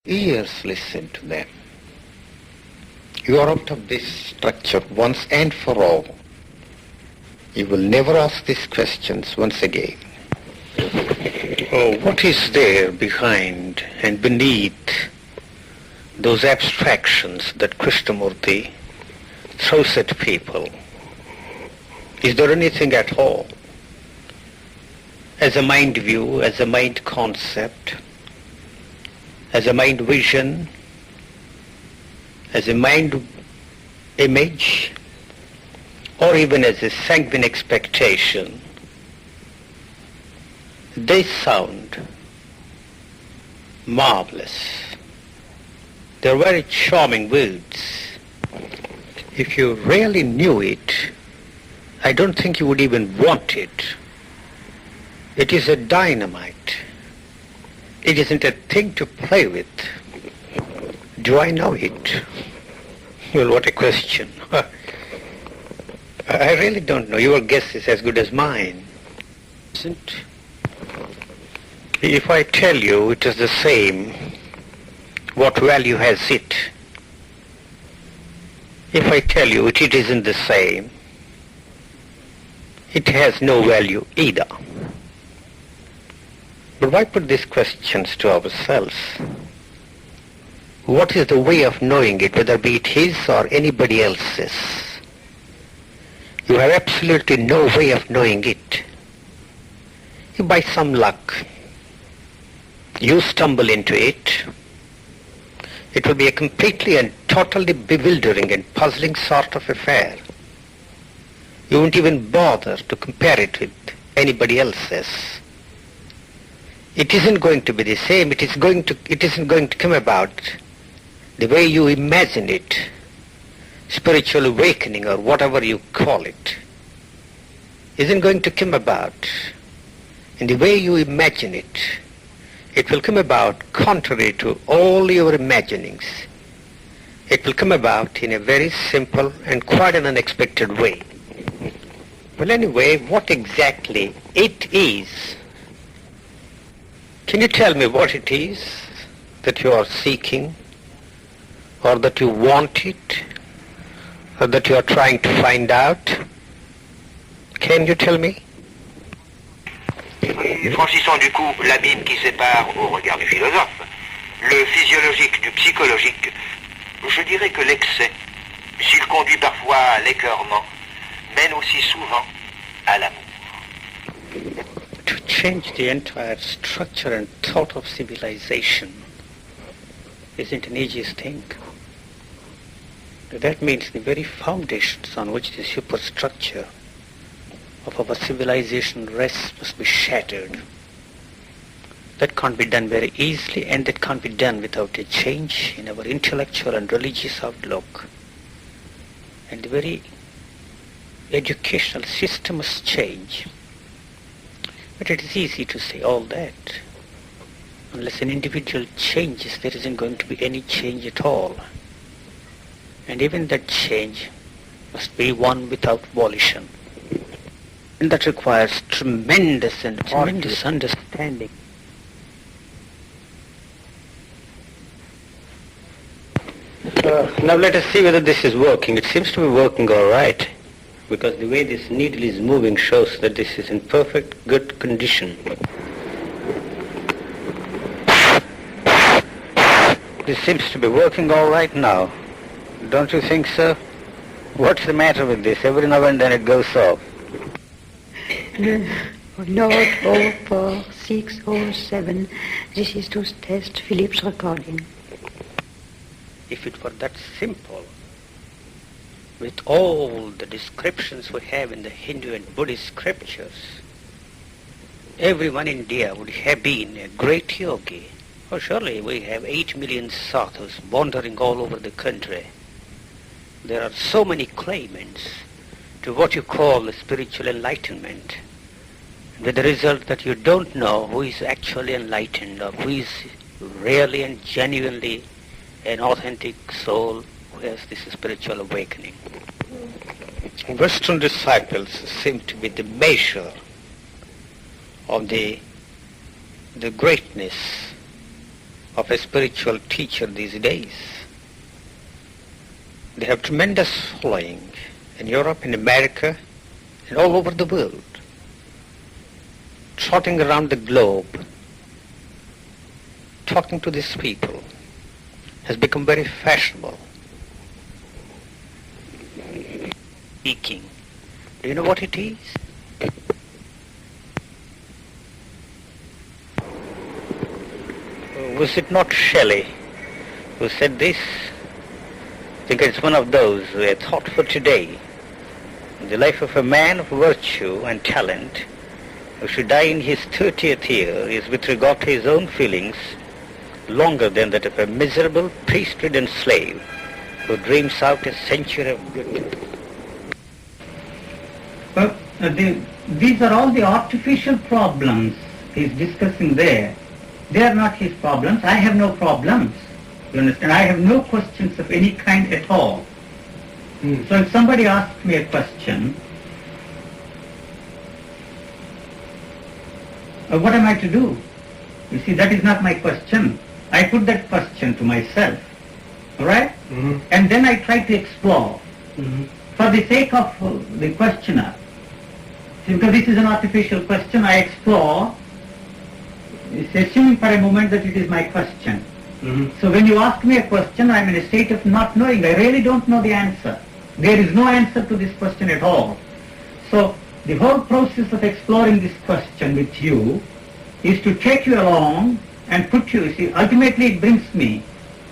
Ears listen to them. You are out of this structure once and for all. You will never ask these questions once again. Oh, what is there behind and beneath those abstractions that Krishnamurti throws at people? Is there anything at all? As a mind view, as a mind concept, as a mind vision, as a mind image, or even as a sanguine expectation, they sound marvelous. They're very charming words. If you really knew it, I don't think you would even want it. It is a dynamite. It isn't a thing to play with. Do I know it? Well, what a question. I really don't know. Your guess is as good as mine. Isn't? If I tell you it is the same, what value has it? If I tell you it isn't the same, it has no value either. But why put these questions to ourselves? What is the way of knowing it, whether be it his or anybody else's? You have absolutely no way of knowing it. If by some luck you stumble into it, it will be a completely and totally bewildering and puzzling sort of affair. You won't even bother to compare it with anybody else's. It isn't going to be the same. It isn't going to come about the way you imagine it. Spiritual awakening or whatever you call it isn't going to come about in the way you imagine it. It will come about contrary to all your imaginings. It will come about in a very simple and quite an unexpected way. Well, anyway, what exactly it is? Can you tell me what it is that you are seeking, or that you want it, or that you are trying to find out? Can you tell me? Franchissant du coup l'abîme qui sépare, au regard du philosophe, le physiologique du psychologique, je dirais que l'excès, s'il conduit parfois à l'écœurement, mène aussi souvent à l'amour. To change the entire structure and thought of civilization isn't an easy thing. That means the very foundations on which the superstructure of our civilization rests must be shattered. That can't be done very easily, and that can't be done without a change in our intellectual and religious outlook. And the very educational system must change. But it is easy to say all that. Unless an individual changes, there isn't going to be any change at all. And even that change must be one without volition. And that requires tremendous understanding. Now let us see whether this is working. It seems to be working all right, because the way this needle is moving shows that this is in perfect good condition. This seems to be working all right now. Don't you think so? What's the matter with this? Every now and then it goes off. Note 04607. This is to test Philip's recording. If it were that simple, with all the descriptions we have in the Hindu and Buddhist scriptures, everyone in India would have been a great yogi. Oh, surely we have 8 million sadhus wandering all over the country. There are so many claimants to what you call the spiritual enlightenment, with the result that you don't know who is actually enlightened or who is really and genuinely an authentic soul who has this spiritual awakening. Western disciples seem to be the measure of the greatness of a spiritual teacher these days. They have tremendous following in Europe, in America, and all over the world. Trotting around the globe, talking to these people has become very fashionable. Speaking. Do you know what it is? Was it not Shelley who said this? I think it's one of those who had thought for today. The life of a man of virtue and talent who should die in his 30th year is, with regard to his own feelings, longer than that of a miserable priest-ridden slave who dreams out a century of good. But these are all the artificial problems he's discussing there. They are not his problems. I have no problems. You understand? I have no questions of any kind at all. So if somebody asks me a question, what am I to do? You see, that is not my question. I put that question to myself. All right? And then I try to explore. For the sake of the questioner, see, because this is an artificial question, I explore, assuming for a moment that it is my question. So when you ask me a question, I am in a state of not knowing. I really don't know the answer. There is no answer to this question at all. So the whole process of exploring this question with you is to take you along and put you, see, ultimately it brings me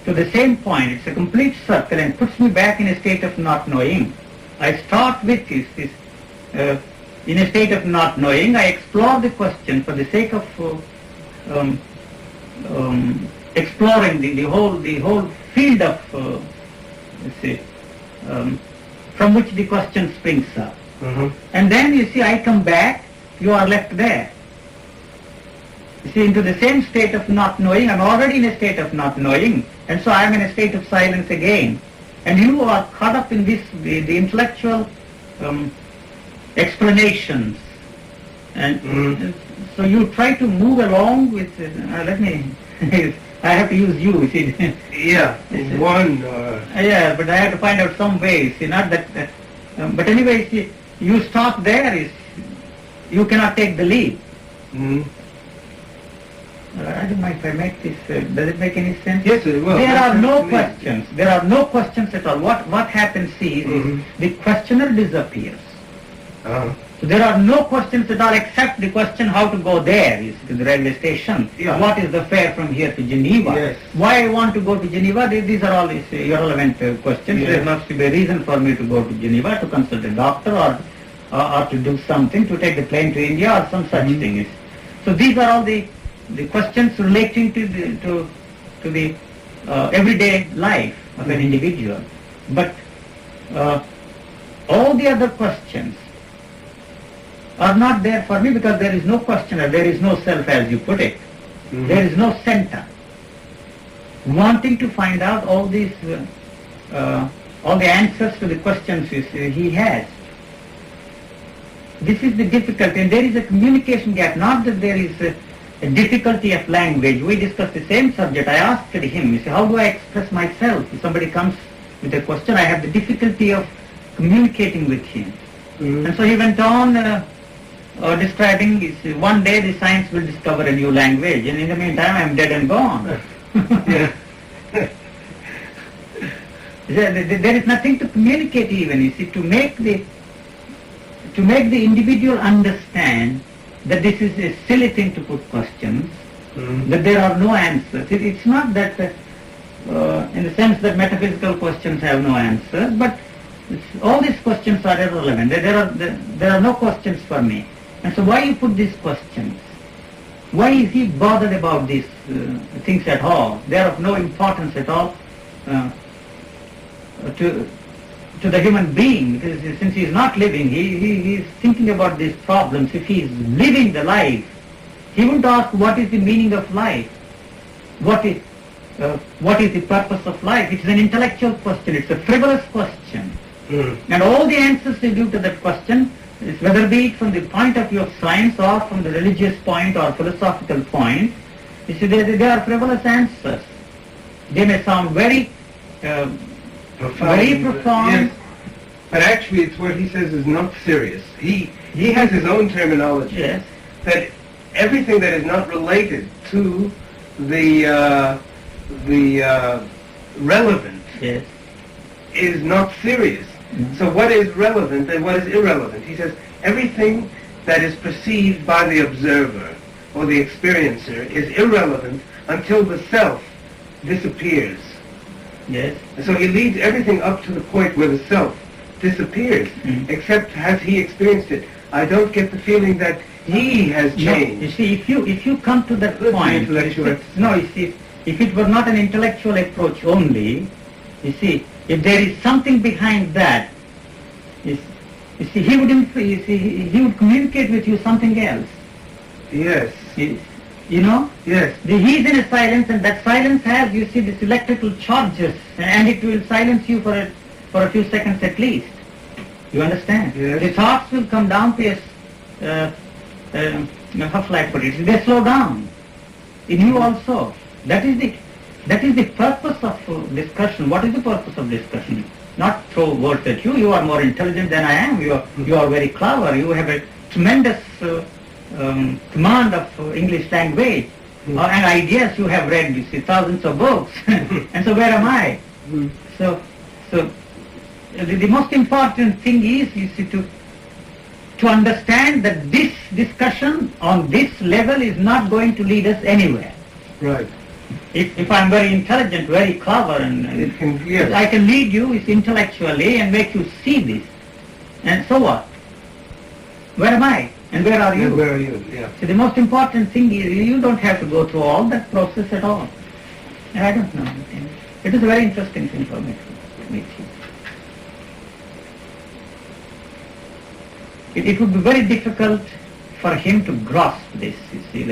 to the same point. It's a complete circle and puts me back in a state of not knowing. I start with this in a state of not knowing. I explore the question for the sake of exploring the whole field of from which the question springs up. And then you see, I come back, you are left there. You see, into the same state of not knowing. I'm already in a state of not knowing, and so I am in a state of silence again. And you are caught up in this, the intellectual explanations. And so you try to move along with, let me, I have to use you, see. Yeah, Yeah, but I have to find out some way, see, not that, but anyway, see, you stop there, you cannot take the lead. I don't know if I make this, does it make any sense? Yes, it will. There are no questions. There are no questions at all. What happens, see, is the questioner disappears. So there are no questions at all except the question how to go there, is to the railway station. Yeah. What is the fare from here to Geneva? Yes. Why I want to go to Geneva? These are all irrelevant questions. Yes. There must be a reason for me to go to Geneva, to consult a doctor or to do something, to take the plane to India or some such thing. So these are all the questions relating to the everyday life of an individual. But all the other questions are not there for me because there is no questioner, there is no self as you put it. There is no center. Wanting to find out all these, all the answers to the questions he has. This is the difficulty, and there is a communication gap, not that there is a difficulty of language. We discussed the same subject. I asked him, you see, how do I express myself? If somebody comes with a question, I have the difficulty of communicating with him. And so he went on describing, one day the science will discover a new language, and in the meantime I am dead and gone. There is nothing to communicate even, you see, to make the individual understand that this is a silly thing to put questions, that there are no answers. It's not that, in the sense that metaphysical questions have no answers, but all these questions are irrelevant. There are no questions for me. And so why you put these questions? Why is he bothered about these things at all? They are of no importance at all to the human being, because since he is not living, he is thinking about these problems. If he is living the life, he would ask, what is the meaning of life? What is the purpose of life? It's an intellectual question. It's a frivolous question. And all the answers they give to that question, whether be it from the point of view of science or from the religious point or philosophical point, You see, they are frivolous answers. They may sound very profound. Yes. But actually, it's what he says is not serious. He has his own terminology. Yes. That everything that is not related to the relevant Yes. is not serious. Mhm. So what is relevant and what is irrelevant? He says everything that is perceived by the observer or the experiencer is irrelevant until the self disappears. Yes. And so he leads everything up to the point where the self disappears, Mhm. except has he experienced it. I don't get the feeling that he has No, changed. you see, if you come to that That's the point, intellectual you see, if it were not an intellectual approach only, you see, if there is something behind that, you see, he would communicate with you something else. Yes, You know, yes. he is in a silence, and that silence has, you see, this electrical charges, and it will silence you for a few seconds at least. You understand? Yes. The thoughts will come down to how shall I put it? They slow down. In you also. That is the purpose of discussion. What is the purpose of discussion? Not throw words at you. You are more intelligent than I am. You are very clever. You have a tremendous command of English language. And ideas you have read, you see, thousands of books. And so where am I? So the most important thing is, you see, to understand that this discussion on this level is not going to lead us anywhere. Right. If I'm very intelligent, very clever, and It can, yes. I can lead you intellectually and make you see this. And so what? Where am I? And where are you? Where are you? Yeah. So the most important thing is you don't have to go through all that process at all. And I don't know. It is a very interesting thing for me to meet you. It would be very difficult for him to grasp this, you see,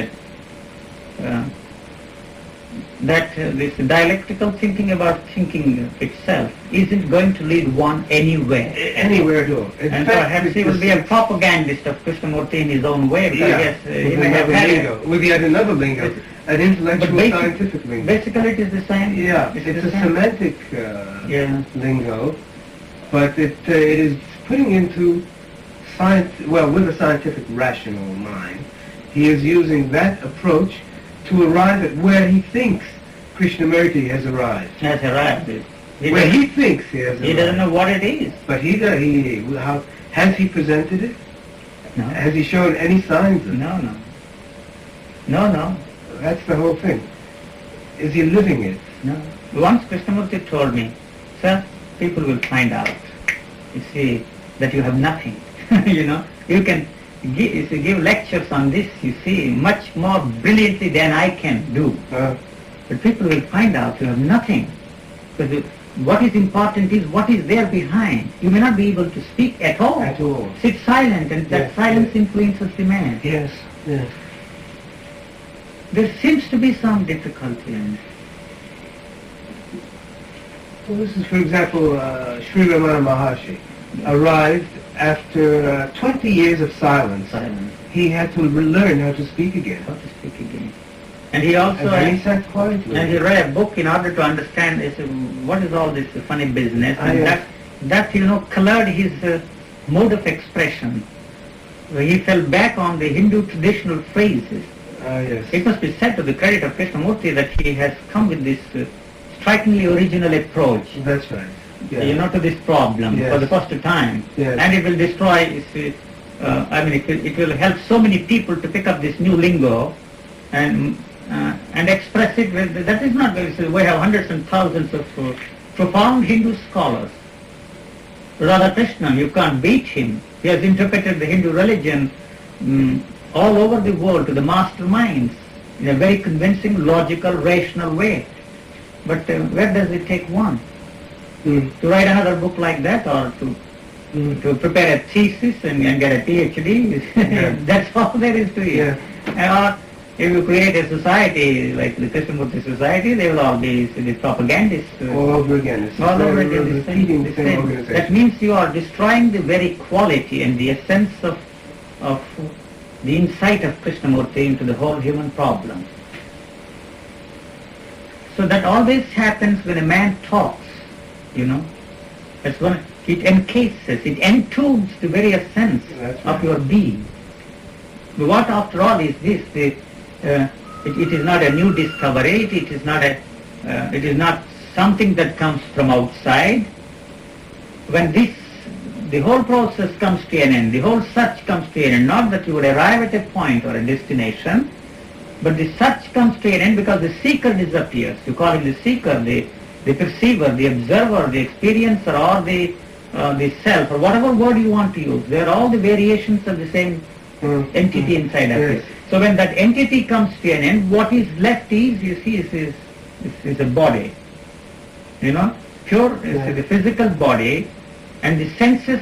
that this dialectical thinking about thinking itself isn't going to lead one anywhere. Anywhere at all. In And fact, perhaps he will be a propagandist of Krishnamurti in his own way, because yes, he with may have another had lingo. With yet another lingo. An intellectual scientific lingo. basically it is the same. Yeah, It it's is a the same. semantic Yeah. lingo, but it is putting into science, well, with a scientific rational mind, he is using that approach to arrive at where he thinks Krishnamurti has arrived. Has arrived. Where he thinks he has arrived. He doesn't know what it is. But how has he presented it? No. Has he shown any signs of it? No. That's the whole thing. Is he living it? No. Once Krishnamurti told me, sir, people will find out, you see, that you have nothing. You know, you can give lectures on this, you see, much more brilliantly than I can do. But people will find out you have nothing. Because what is important is what is there behind. You may not be able to speak at all. At all. Sit silent, and that Yes, silence influences the man. Yes, yes. There seems to be some difficulty in it. Well, this is, for example, Sri Ramana Maharshi arrived after 20 years of silence. He had to learn how to speak again. How to speak again. And he also And then he sat quietly. and he read a book in order to understand what is all this funny business, and yes. that colored his mode of expression. He fell back on the Hindu traditional phrases. Yes. It must be said to the credit of Krishnamurti that he has come with this strikingly original approach, That's right. Yeah. to this problem Yes. for the first time. Yes. And it will destroy, it will help so many people to pick up this new lingo and express it. That is not very simple. We have hundreds and thousands of profound Hindu scholars. Radhakrishnan, you can't beat him. He has interpreted the Hindu religion all over the world to the masterminds in a very convincing, logical, rational way. But where does it take one? To write another book like that, or to prepare a thesis and get a PhD? Yeah. That's all there is to it. Yeah. Or if you create a society like the Krishnamurti Society, they will all be the propagandists. All over again. It's All over all again, the repeating the same That organization. means you are destroying the very quality and the essence of the insight of Krishnamurti into the whole human problem. So that always happens when a man talks, you know. That's one. It encases, it entombs the very essence of your being. But what, after all, is this? It is not a new discovery. It is not something that comes from outside. When the whole process comes to an end, the whole search comes to an end. Not that you would arrive at a point or a destination, but the search comes to an end because the seeker disappears. You call him the seeker, the perceiver, the observer, the experiencer, or the self, or whatever word you want to use. They are all the variations of the same entity inside of it. So when that entity comes to an end, what is left is, you see, is a body. You know, pure is the physical body, and the senses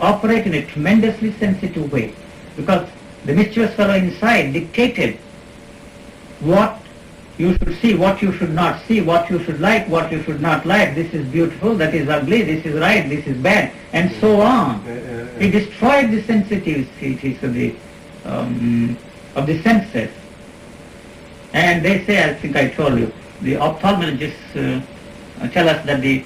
operate in a tremendously sensitive way, because the mischievous fellow inside dictated what you should see, what you should not see, what you should like, what you should not like. This is beautiful, that is ugly, this is right, this is bad, and so on. He destroyed the sensitivities of the senses. And they say, I think I told you, the ophthalmologists tell us that the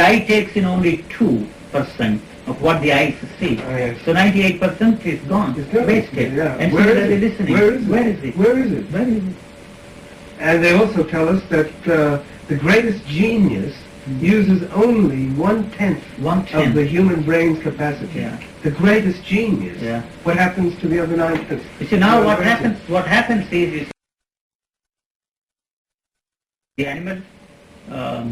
eye takes in only 2% of what the eyes see. So 98% is gone, wasted. And similarly listening. Where is it? And they also tell us that the greatest genius uses only 1/10 of the human brain's capacity. The greatest genius. What happens to the other 9/10? You see, now what happens is the animal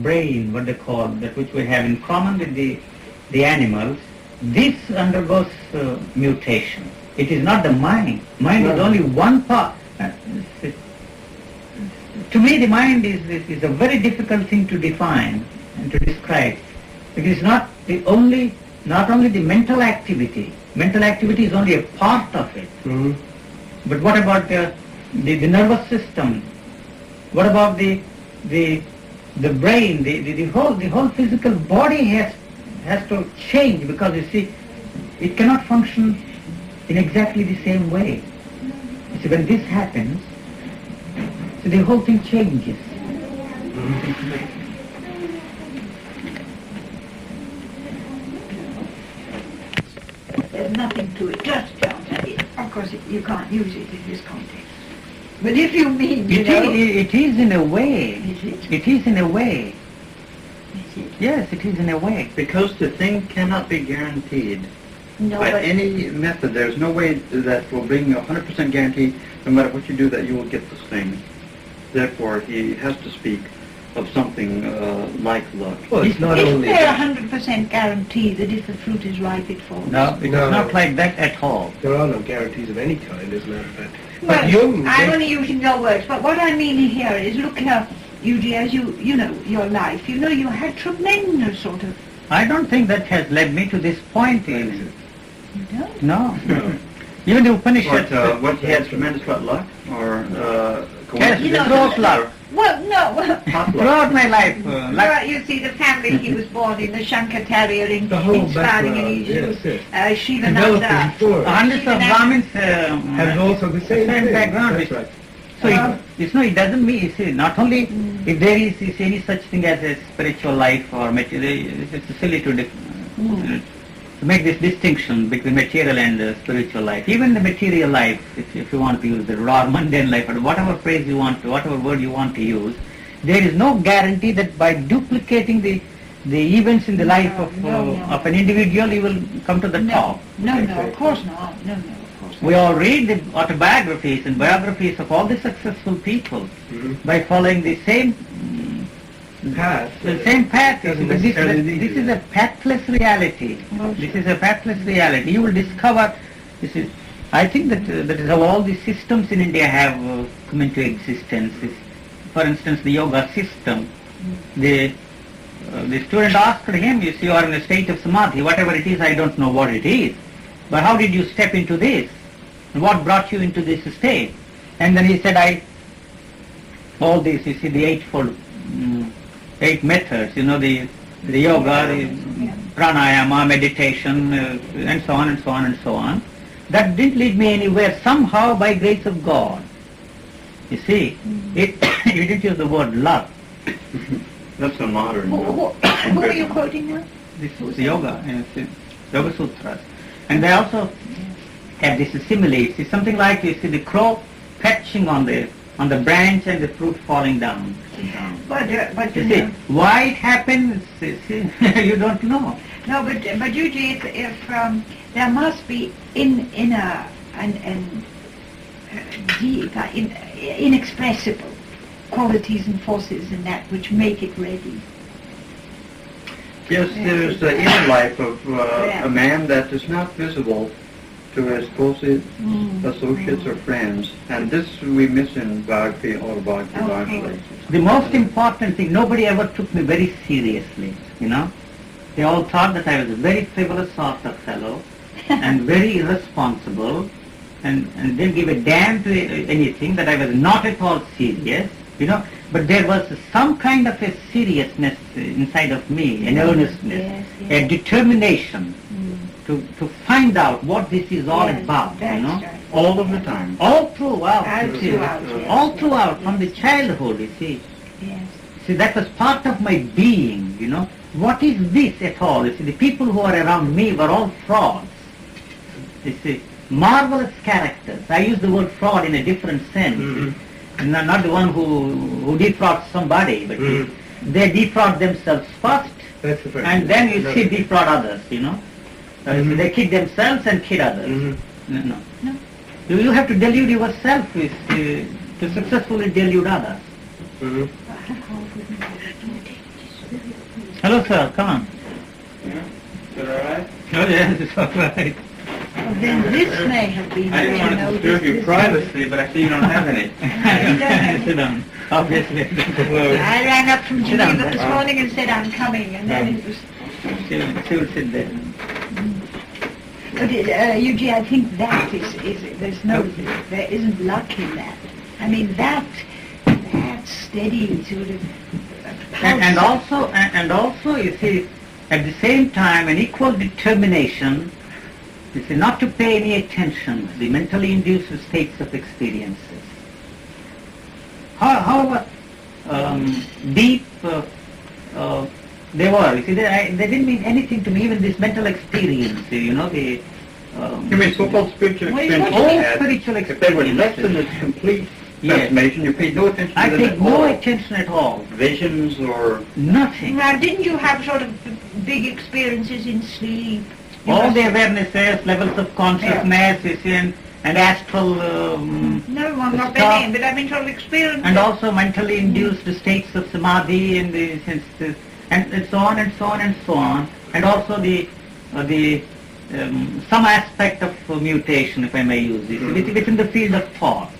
brain, what they call, that which we have in common with the animals, this undergoes mutation. It is not the mind. Mind is only one part. To me, the mind is a very difficult thing to define and to describe. It is not only the mental activity. Mental activity is only a part of it. But what about the nervous system? What about the brain? The whole physical body has to change, because you see, it cannot function in exactly the same way. You see, when this happens, so the whole thing changes. There's nothing to it, just John. Of course, you can't use it in this context. But if you mean, it is in a way. Is it? It is in a way. Is it? Yes, it is in a way. Because the thing cannot be guaranteed No, by but any method. There's no way that will bring you 100% guarantee, no matter what you do, that you will get this thing. Therefore, he has to speak of something like luck. Well, it's not isn't only there that. 100% guarantee that if the fruit is ripe, it falls? No, it is not like that at all. There are no guarantees of any kind, as a matter of fact. Well, But Jung, I'm only using your words, but what I mean here is, look here, Eugene, as you know your life, you know you had tremendous sort of... I don't think that has led me to this point even. You don't? No. Even the Upanishads... What he had tremendous luck, or Yes, You know, throughout life. Well, no. Hot luck. Throughout my life. Well, you see, the family he was born in, the Shankaracharya in The whole Sparring background, in Egypt, yes. Shivananda. Developed before. hundreds of Brahmins have also the same thing. background. That's right. So it doesn't mean, you see, not only if there is any such thing as a spiritual life or material, it's silly to make this distinction between material and spiritual life. Even the material life, if you want to use the raw mundane life, or whatever phrase you want to, whatever word you want to use, there is no guarantee that by duplicating the events in the life of an individual, you will come to the top. No, of course not. No, of course not. We all read the autobiographies and biographies of all the successful people by following the same Path. The same path. Doesn't But necessarily need this to. is a pathless reality. This is a pathless reality. You will discover. I think that is how all the systems in India have come into existence. For instance, the yoga system. The student asked him, you see, you are in a state of samadhi. Whatever it is, I don't know what it is. But how did you step into this? And what brought you into this state? And then he said, all this, you see, the eightfold. 8 methods, you know, the yoga, the pranayama, meditation, and so on and so on and so on. That didn't lead me anywhere. Somehow, by grace of God, you see, it you didn't use the word love. That's a modern. Who are you quoting now? This is yoga, and it's Yoga Sutras. And they also have this simile. It's something like you see the crow perching on the branch and the fruit falling down. But You see, why it happens, you don't know. No, but Yuji, if there must be deep, inexpressible qualities and forces in that which make it ready. Yes, there's the inner life of a man that is not visible to his closest associates or friends, and this we miss in biography, autobiography largely. The most important thing, nobody ever took me very seriously, you know. They all thought that I was a very frivolous sort of fellow and very irresponsible and didn't give a damn to anything, that I was not at all serious, you know. But there was some kind of a seriousness inside of me, an earnestness, a determination to find out what this is all about, you know. Right. All of the time. All throughout, All throughout, from the childhood, you see. Yes. See, that was part of my being, you know. What is this at all? You see, the people who are around me were all frauds. You see, marvelous characters. I use the word fraud in a different sense. And not the one who defrauds somebody, but they defraud themselves first, That's the first. and then you see defraud others, you know. They kid themselves and kid others. No. You have to delude yourself to successfully delude others. Hello, sir. Come on. Is that all right? Oh, yes, it's all right. Well, then this may have been. I didn't want to disturb your privacy, but I see you don't have any. Sit down. Obviously. I ran up from Sit down. Geneva this morning and said I'm coming, and then it was. She will sit there. But Yuji, I think that is there isn't luck in that. I mean that steady sort of. And also, you see, at the same time, an equal determination, you see, not to pay any attention to the mentally induced states of experiences. However deep they were, you see, they didn't mean anything to me, even this mental experience, you know, the... You mean so-called spiritual What do you experiences? mean? you had, Spiritual if they were less than experiences. its complete Yes. transformation, you paid no attention I to them paid at no all. attention at all. Visions or... Nothing. Now, didn't you have sort of big experiences in sleep? You All must the have- awarenesses, levels of consciousness, you see, and astral... No, I'm not stuff. betting, but I mean sort of experience. and also mentally induced states of samadhi and and so on and so on and so on, and also the some aspect of mutation, if I may use this, within the field of thought.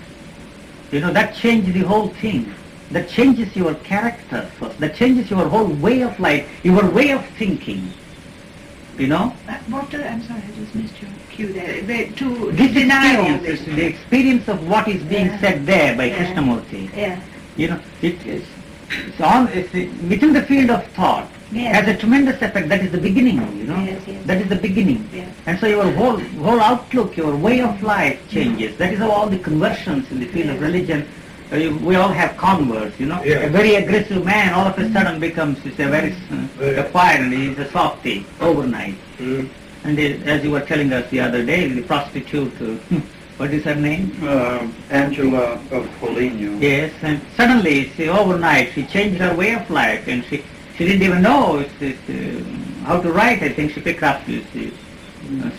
You know, that changes the whole thing. That changes your character first. That changes your whole way of life, your way of thinking. You know, I'm sorry, I just missed your cue there. To this deny all experience, this. the experience of what is being Yeah. said there by Yeah. Krishnamurti. Yeah. You know, it's within the field of thought, Yes. has a tremendous effect. That is the beginning, you know. Yes, yes. That is the beginning. Yes. And so your whole outlook, your way of life changes. That is how all the conversions in the field of Yes. religion, we all have converts, you know. Yes. A very aggressive man all of a sudden becomes a very quiet, and he's a softy overnight. And as you were telling us the other day, the prostitute, what is her name? Angela of Foligno. Yes, and suddenly, overnight, she changed her way of life, and she didn't even know how to write. I think she picked up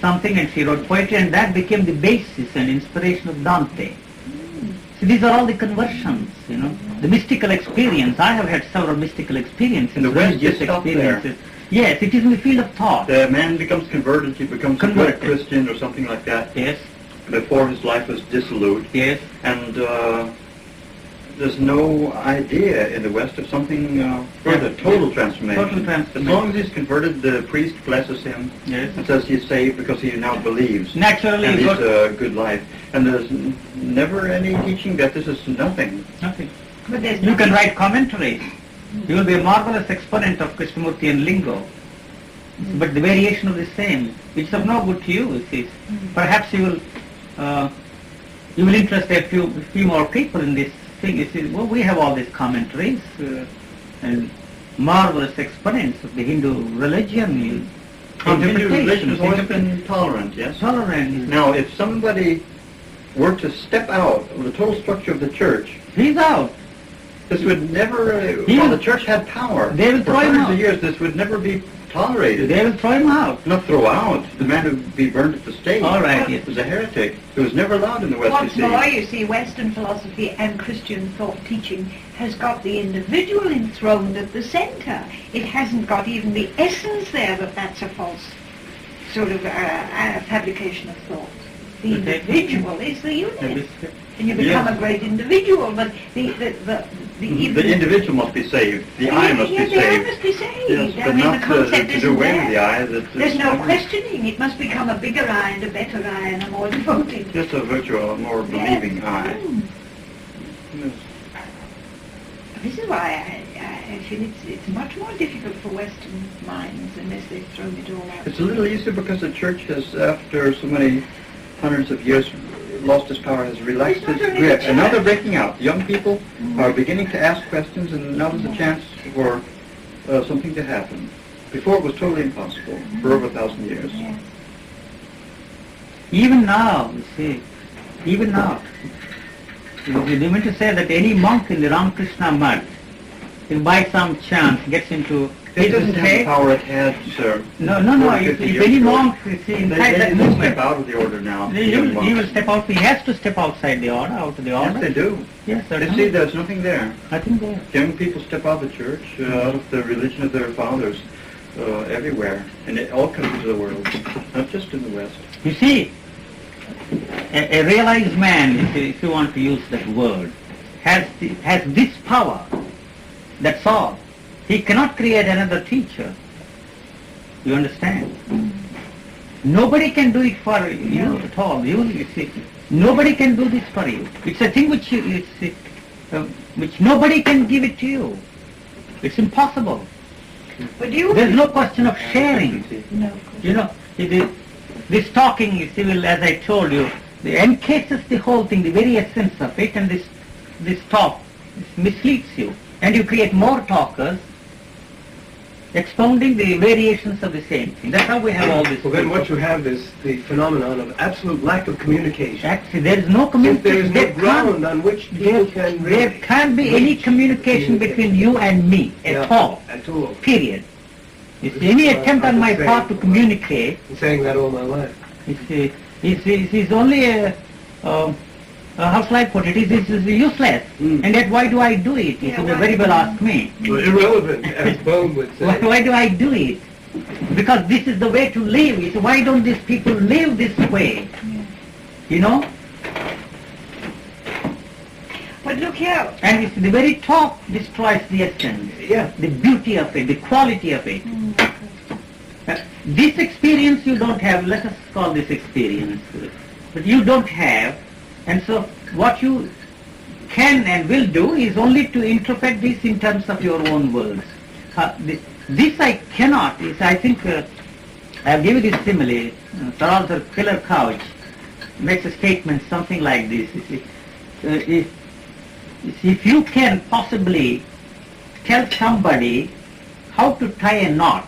something, and she wrote poetry, and that became the basis and inspiration of Dante. So these are all the conversions, you know, the mystical experience. I have had several mystical experiences, In the West, religious it's up there. experiences. Yes, it is in the field of thought. The man becomes converted, he becomes a Converted. good Christian or something like that. Yes, Before his life was dissolute. yes. And there's no idea in the West of something further, total transformation. Total transformation. As long as he's converted, the priest blesses him Yes. and says he's saved because he now believes. Naturally, And it leads got a good life. And there's never any teaching that this is nothing. nothing. But there's You can nothing- write commentaries. You will be a marvelous exponent of Krishnamurti and lingo. But the variation of the same, which is of no good to you, you see. Perhaps you will interest a few more people in this thing. You see, well, we have all these commentaries and marvelous exponents of the Hindu religion. Hindu religion has always interpretation, been tolerant, yes? tolerant. Now, if somebody were to step out of the total structure of the church, He's out. this would never, He while will- the church had power, They will for throw him hundreds out. of years, this would never be tolerated. They will throw him out. Not throw out. The man would be burned at the stake. All right, yes. Was a heretic. It was never allowed in the West, What's you see. more, you see, Western philosophy and Christian thought teaching has got the individual enthroned at the center. It hasn't got even the essence there that that's a false sort of fabrication of thought. The Okay. individual is the unit, Yes. and you become Yes. a great individual. But the The individual must be saved. The I must be the I saved. must be saved. Yes, I but mean, not the concept to isn't do away with the there. I. There's no questioning. It must become a bigger I and a better I and a more devoted. Just a virtual, a more believing I. Mm. Yes. This is why I feel it's much more difficult for Western minds unless they've thrown it all out. It's a little easier because the church has, after so many hundreds of years, lost its power, has relaxed It's not its only grip. the And now church. they're breaking out. Young people are beginning to ask questions, and now there's a chance for something to happen. Before it was totally impossible for over 1,000 years. Yes. Even now, you see, even now, you mean to say that any monk in the Ramakrishna Math, if by some chance gets into It doesn't have the state, power it had, sir. no, 40, if 50 years any ago. monk you see inside that They step movement, out of the order now. he young will, he will monks. step out, he has to step outside the order, out of the Yes, order. they do. Yes, They certainly. see there's nothing there. Nothing there. Young people step out of the church, out of the religion of their fathers, everywhere, in all countries of the world, not just in the West. You see, a realized man, if you want to use that word, has this power. That's all. He cannot create another teacher. You understand? Nobody can do it for you at all. You see, nobody can do this for you. It's a thing which which nobody can give it to you. It's impossible. But you... There's no question of sharing. No. You know, this talking, you see, as I told you, it encases the whole thing, the very essence of it, and this talk misleads you. And you create more talkers, expounding the variations of the same thing. That's how we have all this. Well, then what you have is the phenomenon of absolute lack of communication. Actually, there is no Since there is communication. no ground on which people can There really can't be any communication between you and me at all. At all. Period. You see, any attempt on my part to communicate I'm saying that all my life. is only how shall I put it? It is useless. Mm. And yet, why do I do it? You Yeah, should why? very well ask me. Well, irrelevant, as Bone would say. Why do I do it? Because this is the way to live. You see, why don't these people live this way? You know? But look here. And you see, the very talk destroys the essence, Yeah. the beauty of it, the quality of it. This experience you don't have, let us call this experience, but you don't have, and so what you can and will do is only to interpret this in terms of your own words. This I cannot, I think, I'll give you this simile. Sir Arthur Killer Couch makes a statement something like this. You see, if you can possibly tell somebody how to tie a knot,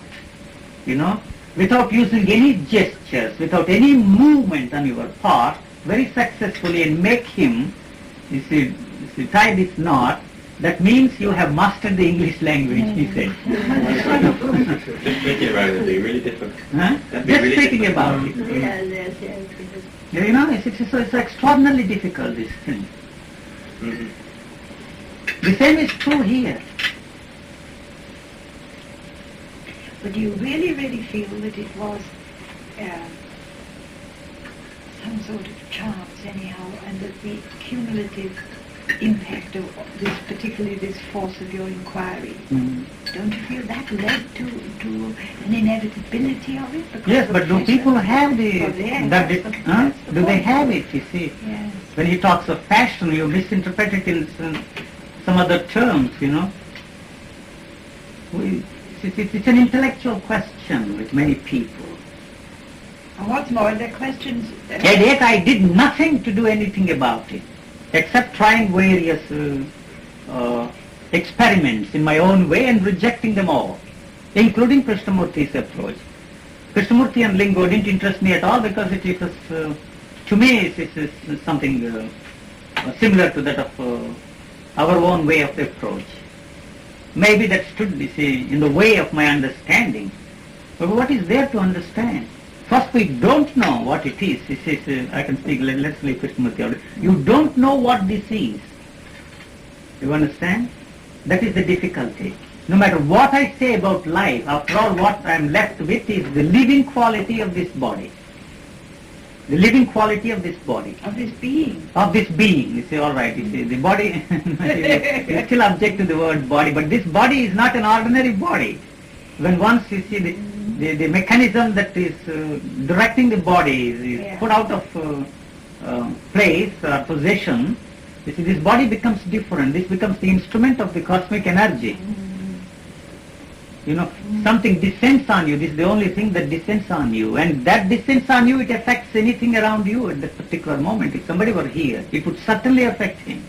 you know, without using any gestures, without any movement on your part, very successfully, and make him, you see, tie this knot, that means you have mastered the English language, he said. Just thinking about it would be really difficult. Huh? That'd be Just really thinking difficult. about it. Yes. You know, it's extraordinarily difficult, this thing. Mhm. The same is true here. But do you really, really feel that it was some sort of chance anyhow, and that the cumulative impact of this, particularly this force of your inquiry, don't you feel that led to an inevitability of it? Because Yes, of but do pressure? people have the, Well, yeah, that, that's the- huh? that's the Do they point. have it, you see? Yes. When he talks of passion, you misinterpret it in some other terms, you know. It's an intellectual question with many people. And what's more, the questions... And yet I did nothing to do anything about it. except trying various experiments in my own way and rejecting them all, including Krishnamurti's approach. Krishnamurti and Lingo didn't interest me at all because it was, to me, it is something similar to that of our own way of approach. Maybe that stood, you see, in the way of my understanding. But what is there to understand? First, we don't know what it is. This is, I can speak, let's leave Krishnamurti. You don't know what this is. You understand? That is the difficulty. No matter what I say about life, after all, what I am left with is the living quality of this body. The living quality of this body. Of this being. Of this being. You say, all right, you see, the body, you still object to the word body, but this body is not an ordinary body. When once you see the mechanism that is directing the body is put out of place or possession, you see, this body becomes different. This becomes the instrument of the cosmic energy. You know, something descends on you. This is the only thing that descends on you. And that descends on you, it affects anything around you at that particular moment. If somebody were here, it would certainly affect him.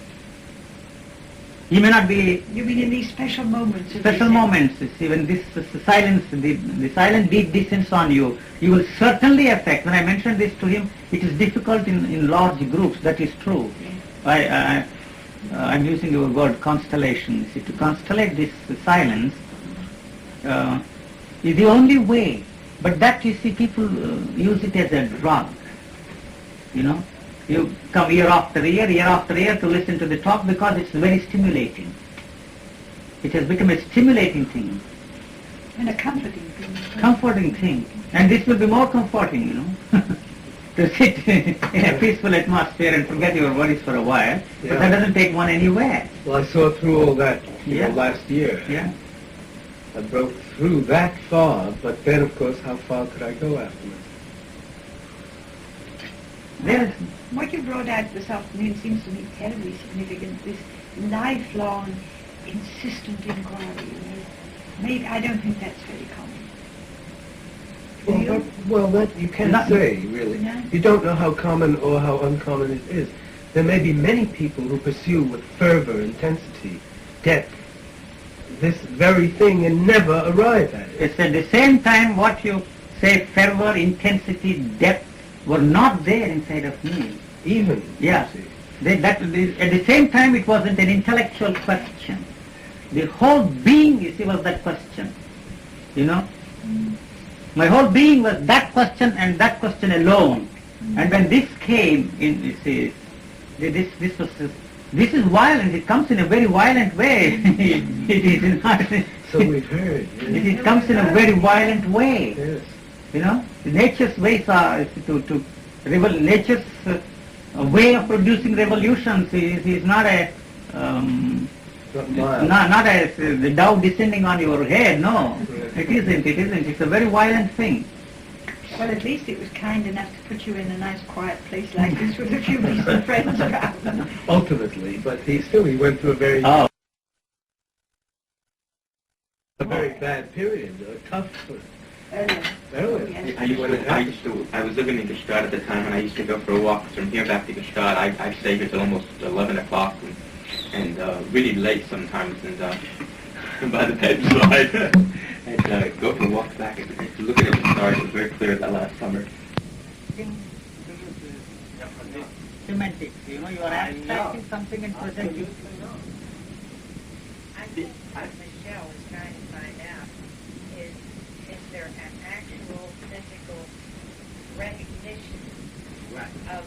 He may not be... You mean in these special moments? Special moments. You see, when this silence, the silent beat descends on you, you will certainly affect. When I mentioned this to him, it is difficult in large groups. That is true. I'm using the word constellation. You see, to constellate this silence is the only way. But that, you see, people use it as a drug. You know, you come year after year to listen to the talk because it's very stimulating. It has become a stimulating thing. And a comforting thing. Comforting thing. And this will be more comforting, you know, to sit in a peaceful atmosphere and forget your worries for a while. Yeah. But that doesn't take one anywhere. Well, I saw through all that last year. Yeah. I broke through that far, but then, of course, how far could I go afterwards? There's What you brought out this afternoon seems to me terribly significant, this lifelong, insistent inquiry. Maybe, I don't think that's very common. Well, that you can't Not- say, really. No. You don't know how common or how uncommon it is. There may be many people who pursue with fervor, intensity, depth, this very thing and never arrive at it. It's at the same time what you say, fervor, intensity, depth, were not there inside of me. Even, Yeah. you see. At the same time, it wasn't an intellectual question. The whole being, you see, was that question. You know? My whole being was that question and that question alone. And when this came in, you see, this is violent. It comes in a very violent way. It is not. So we've heard. Yes. It comes in a very violent way. Yes. You know, nature's ways are nature's way of producing revolutions is not a Not mild. not as the dove descending on your head. No, it isn't. It's a very violent thing. Well, at least it was kind enough to put you in a nice quiet place like this with a few decent friends around. Ultimately, but he went through a very bad period, a tough earlier. I was living in Gstaad at the time, and I used to go for a walk from here back to Gstaad. I stayed here till almost 11 o'clock, and really late sometimes, and by the bedside. I'd go for walks back and look at the stars. It was very clear that last summer. Semantics, you know, you are abstracting something and presenting. I think what Michelle is trying to find out is there an actual physical recognition of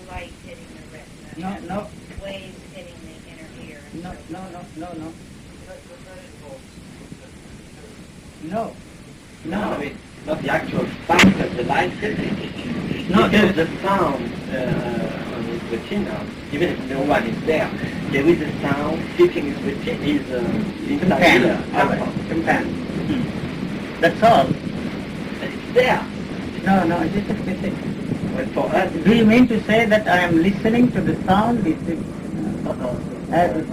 light hitting the retina? No. Waves hitting the inner ear? No. I mean, not the actual fact of the light hitting. No, There's a sound on his retina, even if no one is there. There is a sound hitting his retina, his inside ear. That's all. It's there. No, it isn't. But for us, Do you mean to say that I am listening to the sound? No. there is a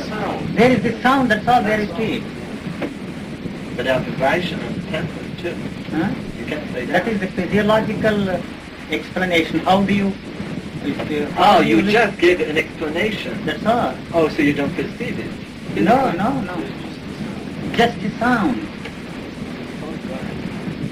sound. There is the sound, that's all there is. But there's vibration and temper too. Huh? You can't say That is the physiological explanation. How do you Oh, you just gave an explanation. That's all. Oh, so you don't perceive it? No. Just a sound.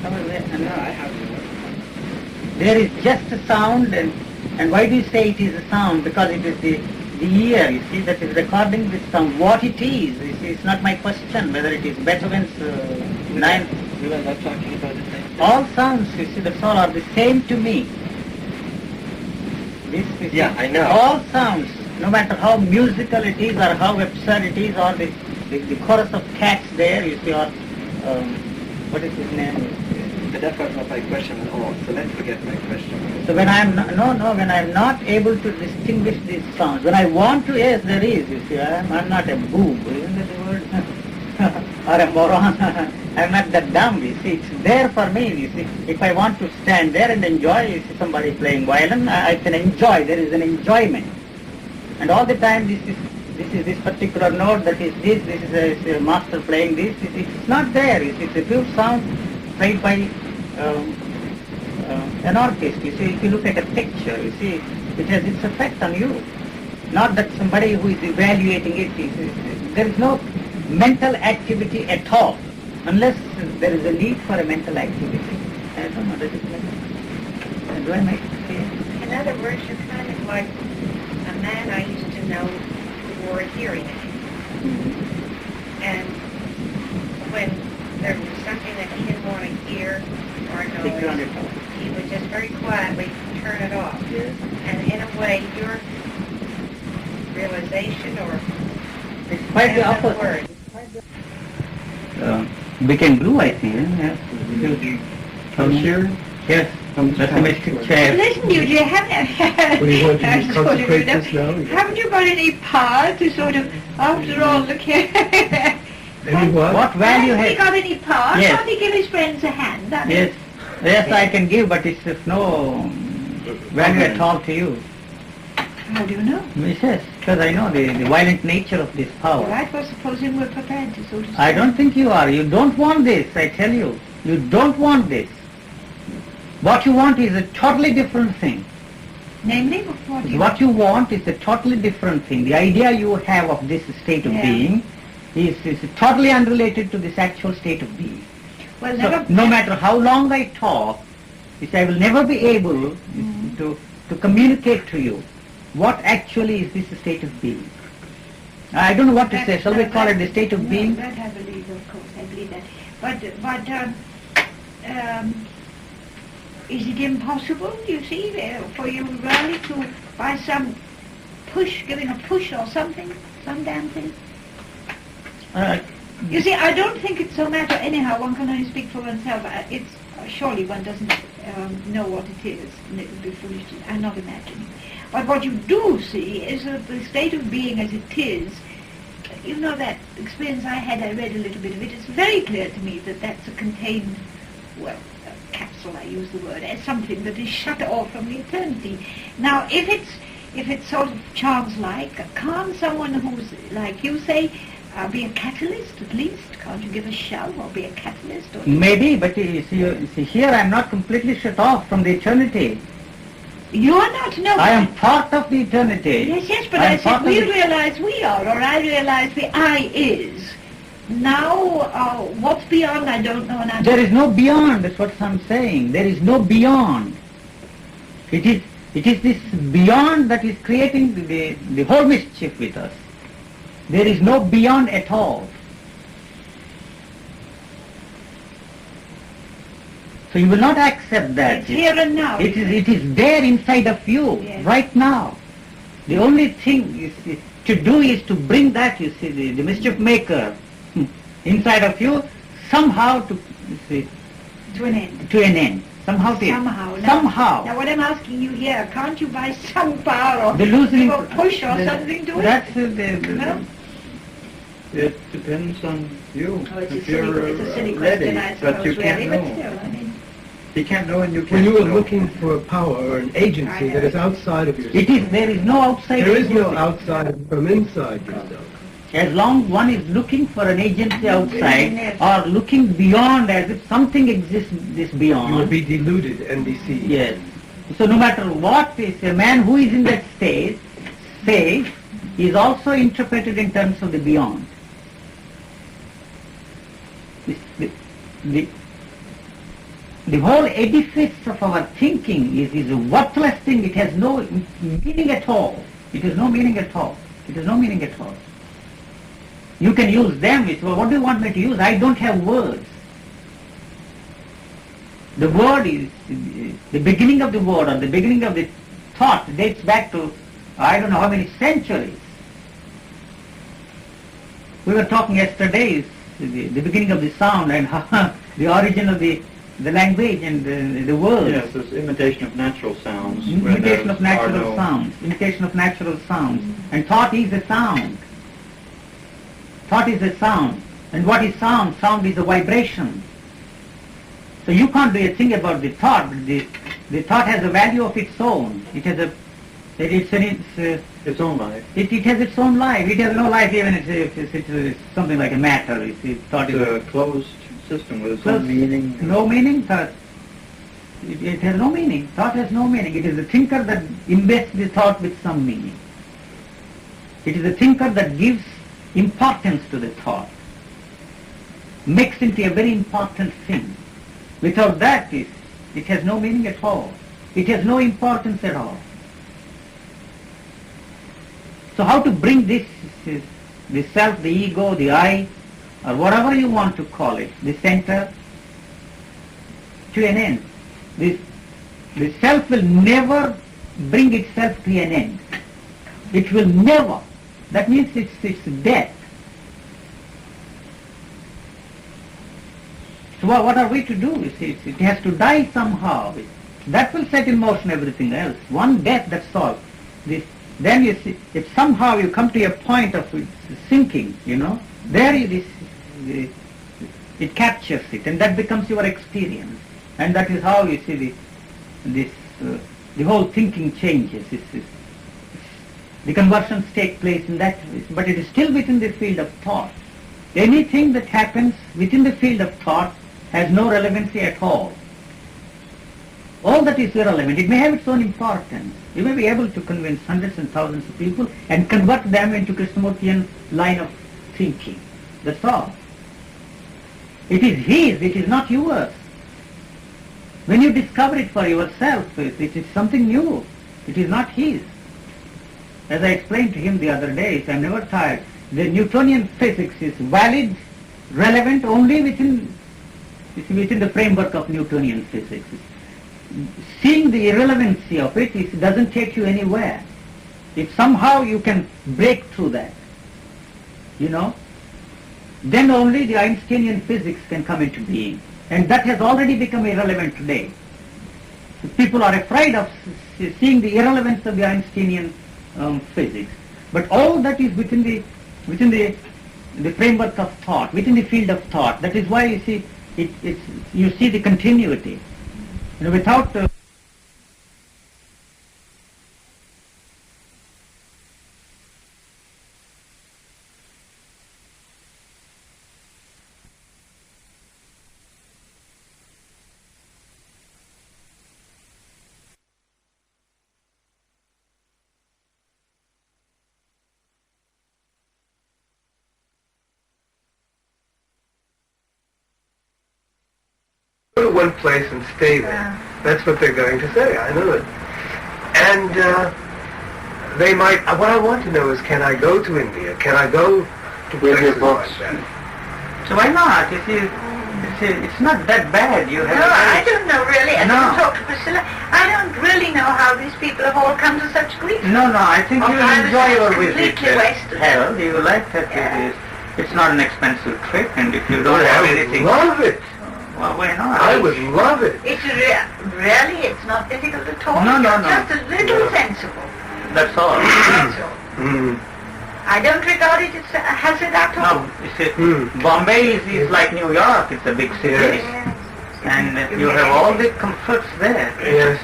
No, I haven't. There is just a sound, and why do you say it is a sound? Because it is the ear, you see, that is recording this sound. What it is, you see, it's not my question whether it is Beethoven's ninth. We were not talking about the same thing. All sounds, you see, that's all are the same to me. This, you see, Yeah, I know. All sounds, no matter how musical it is or how absurd it is, or the chorus of cats there, you see, or what is his name? But that was not my question at all, so let's forget my question. So when I'm when I'm not able to distinguish these sounds, when I want to, yes, there is. You see, I'm not a boob, isn't that the word? Or a moron. I'm not that dumb. You see, it's there for me. You see, if I want to stand there and enjoy, you see somebody playing violin, I can enjoy. There is an enjoyment, and all the time this is this particular note. That is this. This is a master playing this. It's not there. It's a pure sound played by an artist. You see, if you look at a picture, you see, it has its effect on you. Not that somebody who is evaluating it. There is no mental activity at all, unless there is a need for a mental activity. I don't know, do I make it clear? In other words, you're kind of like a man I used to know who wore a hearing aid. And when there was something that he didn't want to hear or noise, he would just very quietly turn it off. Yes. And in a way, your realization or It's quite the opposite. word. Became blue, I think. Yes. From here? Yes. That's a mystic chair. Listen, you haven't. What do you want to concentrate this now? Haven't you got any power to sort of, after all, look here? Any what? What value Has he has? got any power? Yes. Can't he give his friends a hand? I mean, Yes, I can give, but it's of no value at all to you. how do you know? Yes, because I know the violent nature of this Well, power. I was supposing we're prepared to, so to speak. I don't think you are. You don't want this, I tell you. You don't want this. What you want is a totally different thing. Namely, what do you What you want is a totally different thing. The idea you have of this state of Yeah. being is totally unrelated to this actual state of being. Well, So, never. no matter how long I talk, I will never be able to communicate to you what actually is this state of being. I don't know what to say. Shall we call it the state of No, being? that I believe, of course, I believe that. But is it impossible, you see, for you really to, by some push, giving a push or something, some damn thing? You see, I don't think it's so matter anyhow. One can only speak for oneself. It's surely one doesn't know what it is. And it would be foolish to, I'm not imagining. But what you do see is that the state of being as it is, you know that experience I had, I read a little bit of it, it's very clear to me that that's a contained, well, a capsule, I use the word, as something that is shut off from the eternity. Now, if it's sort of chance-like, can't someone who's, like you say, be a catalyst at least? Can't you give a shove or be a catalyst? Or Maybe, but you see, here I'm not completely shut off from the eternity. You're not, no. I am part of the eternity. Yes, but I I am said part of we the- realize we are, or I realize the I is. Now, what's beyond, I don't know. And There is no beyond, that's what I'm saying. There is no beyond. It is this beyond that is creating the whole mischief with us. There is no beyond at all. So you will not accept that. It's here and now. It is there inside of you, Yes. right now. The only thing you see, to do is to bring that, you see, the mischief maker inside of you, somehow to, you see, to an end. to an end. Somehow. Somehow. Somehow. Now what I'm asking you here, can't you by some power or The losing, give a push or something to it? That's No? It depends on you. Oh, it's if a silly, you're it's a silly ready, question, I but you suppose, can't really, know. but still, I mean, You can't know and you can't When you are know. looking for a power or an agency that is outside of yourself, there is no outside. there is no agency. outside from inside yourself. As long one is looking for an agency outside Yes. or looking beyond as if something exists this You will beyond. be deluded and deceived. Yes. So no matter what is a man who is in that state, is also interpreted in terms of the beyond. The whole edifice of our thinking is a worthless thing. It has no meaning at all. It has no meaning at all. It has no meaning at all. You can use them. Well, what do you want me to use? I don't have words. The word is, the beginning of the word or the beginning of the thought dates back to I don't know how many centuries. We were talking yesterday, the beginning of the sound and the origin of the language and the words. Yes, this imitation of natural sounds. Imitation of natural sounds. Imitation of natural sounds. And thought is a sound. Thought is a sound. And what is sound? Sound is a vibration. So you can't do a thing about the thought. The thought has a value of its own. It has its own life. It has its own life. It has no life even if it's something like a matter. Thought is a closed system with its own meaning. No meaning. Thought. It has no meaning. Thought has no meaning. It is the thinker that invests the thought with some meaning. It is the thinker that gives importance to the thought. Makes into a very important thing. Without that, it has no meaning at all. It has no importance at all. So how to bring this, the self, the ego, the I, or whatever you want to call it, the center, to an end? The self will never bring itself to an end. It will never. That means it's death. So what are we to do? It has to die somehow. That will set in motion everything else. One death, that's all. Then you see, if somehow you come to a point of sinking, there it captures it, and that becomes your experience. And that is how you see the whole thinking changes. The conversions take place in that way, but it is still within the field of thought. Anything that happens within the field of thought has no relevancy at all. All that is irrelevant. It may have its own importance. You may be able to convince hundreds and thousands of people and convert them into Krishnamurtian line of thinking. That's all. It is his, it is not yours. When you discover it for yourself, it is something new. It is not his. As I explained to him the other day, I'm never tired, the Newtonian physics is valid, relevant only within the framework of Newtonian physics. Seeing the irrelevancy of it doesn't take you anywhere. If somehow you can break through that, then only the Einsteinian physics can come into being. And that has already become irrelevant today. People are afraid of seeing the irrelevance of the Einsteinian physics. But all that is within the framework of thought, within the field of thought. That is why you see you see the continuity. Without go to one place and stay there. That's what they're going to say. I know it. And they might. What I want to know is, can I go to India? Can I go to places like that? So why not? You see, it's not that bad. You have. No, I don't know really. I No. didn't talk to Priscilla. I don't really know how these people have all come to such grief. No, I think you will enjoy your visit. Completely wasted. Harold, you will like that. Yeah. It's not an expensive trip, and if you don't I have would anything, love it. well, why not? I would love it. It's really, it's not difficult at all. No. Just a little sensible. That's all. That's all. Mm. I don't regard it as hazard at all. No, you see, Bombay is like New York. It's a big city, Yes. and you have all the comforts there. Yes.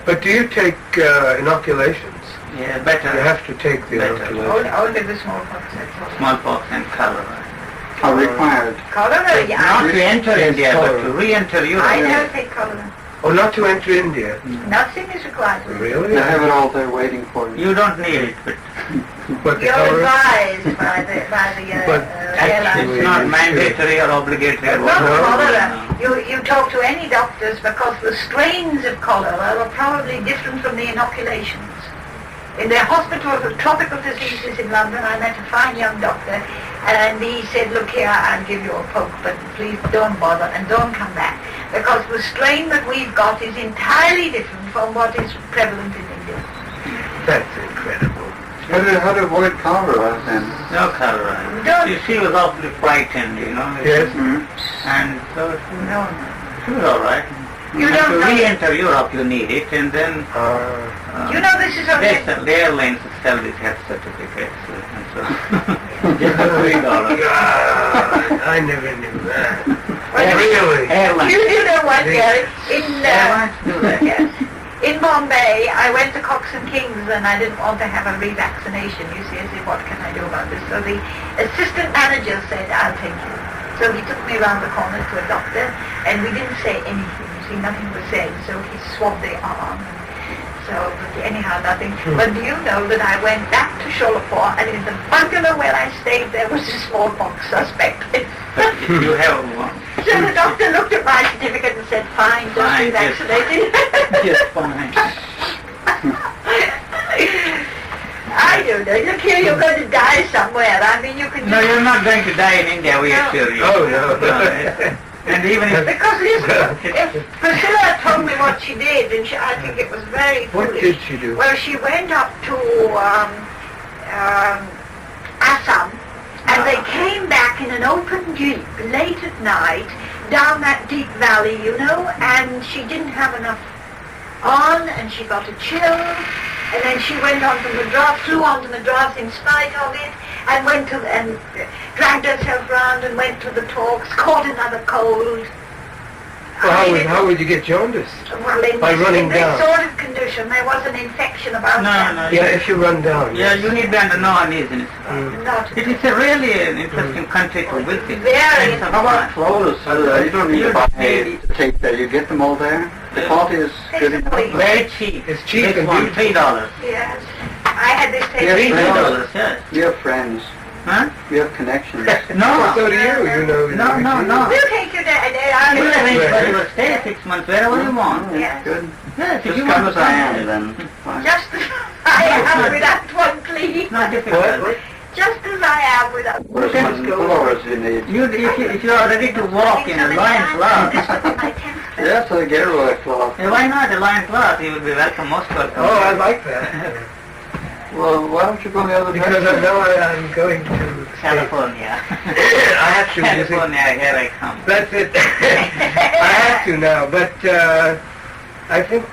But do you take inoculations? Yeah, better. You have to take the Better. inoculation. Only the smallpox, that's all. Smallpox and cholera. Are required. Cholera, Not to enter Yes, India, but to cholera. re-enter Europe. I never take cholera. Oh, not to enter India. Nothing is required. Really? They have it all there waiting for you. You don't need it, but But the You're color? advised by the But airline. it's not mandatory or obligatory. or Not whatever. cholera. You talk to any doctors because the strains of cholera are probably different from the inoculations. In the hospital for tropical diseases in London, I met a fine young doctor, and he said, look here, I'll give you a poke, but please don't bother and don't come back, because the strain that we've got is entirely different from what is prevalent in India. That's incredible. How to avoid cholera then? No cholera. Don't- She was awfully frightened, you know. Yes? And so No. she was all right. You And don't to know- re-enter Europe, you need it, and then You know, this is only... the airlines sell these health certificates, and so just for $3. God, I never knew that. Really? Airlines. You know what, Gary? Airlines do that. Yes. In Bombay, I went to Cox and Kings and I didn't want to have a revaccination. You see, I said, what can I do about this? So the assistant manager said, I'll take you. So he took me around the corner to a doctor and we didn't say anything. You see, nothing was said. So he swabbed the arm. So, but anyhow, nothing. But do you know that I went back to Sholapur and in the bungalow where I stayed, there was a smallpox suspect. You have one. So the doctor looked at my certificate and said, fine, just be Fine, yes. vaccinated. Just fine. I don't know. Look here, you're going to die somewhere. I mean, you can No, you're not going to die in India, we assure you. Oh, no. And even if Because listen, if Priscilla told me what she did, and I think it was very What foolish. did she do? Well, she went up to Assam, and they came back in an open jeep late at night down that deep valley, you know, and she didn't have enough on, and she got a chill, and then she went on to Madras, flew on to Madras in spite of it, and went to and dragged herself round and went to the talks, caught another cold. Well, how would you get jaundice? Well, in By this, running in this down. sort of condition, there was an infection about that. No, Yeah, if you run down. yeah, yes. you need to under no uneasiness. Not It is a really an interesting country to visit. very. It's a How about fun. clothes? You don't need You to buy don't tape there. You get them all there. The quality is good enough. Basically. Very cheap. It's cheap This and one, beautiful. $3. Yes. I had this Yes, tape. $3, yes. You have friends. Huh? You have connections. No. So do you, you know. No. We'll take you there. You I'll arrange for your stay 6 months, wherever you want. Yes. Good. Yes, if Just you come want as to I come. am then. Fine. just as I am without one plea. It's not difficult. Just as I am without Where's one followers you need? If you are ready to walk in a lion cloth, Yes, I get a cloth. why not a lion cloth? You will be welcome, most welcome. Oh, I like that. Well, why don't you go the other Because I direction? know I'm going to California. I have to. you see. California, here I come. That's it. I have to now, but I think,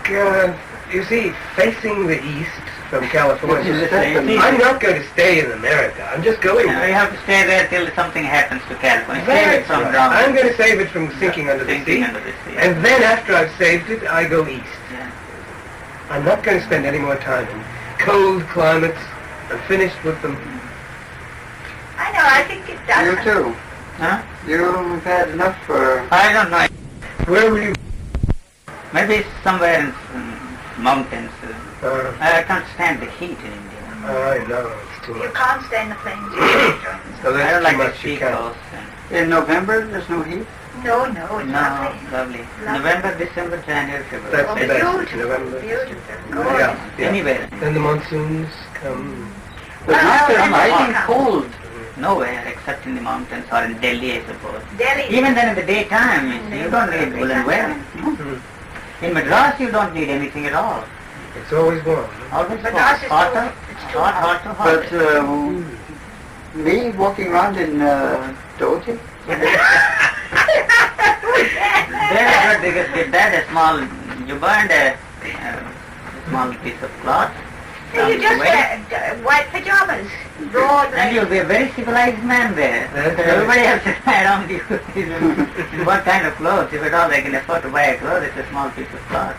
you see, facing the east from California, I'm not going to stay in America. I'm just going You there. have to stay there till something happens to California. Save it That's from right. down. I'm going to save it from sinking under the Sinking sea. under the sea. And then after I've saved it, I go east. Yeah. I'm not going to spend any more time in cold climates. I'm finished with them. I know, I think it does. You too. Huh? You've had enough for... I don't know. Where will you? Maybe somewhere in mountains. Uh, I can't stand the heat in India. I know, it's too You much. can't stay in the plains. So I that's don't too like the much. You sea can't. coast. In November, there's no heat? No, it's No, lovely. lovely. Lovely. November, December, January, February. That's Oh, the best. beautiful, November. beautiful. Yeah, Gorgeous. yeah. Anywhere. Then the monsoons come. But Well, not that's nice all and comes. cold. Nowhere except in the mountains or in Delhi, I suppose. Delhi. Even then in the daytime, you don't need woolen wear. In Madras, you don't need anything at all. It's always warm. Always Madras is hotter, it's too hot. But me walking around in Dhoti? There, they just did that, you burned a small piece of cloth. You just wear white pajamas. Broad. And you'll be a very civilized man there. That's right. Everybody else around you is in what kind of clothes? If at all they can afford to buy a clothes, it's a small piece of cloth.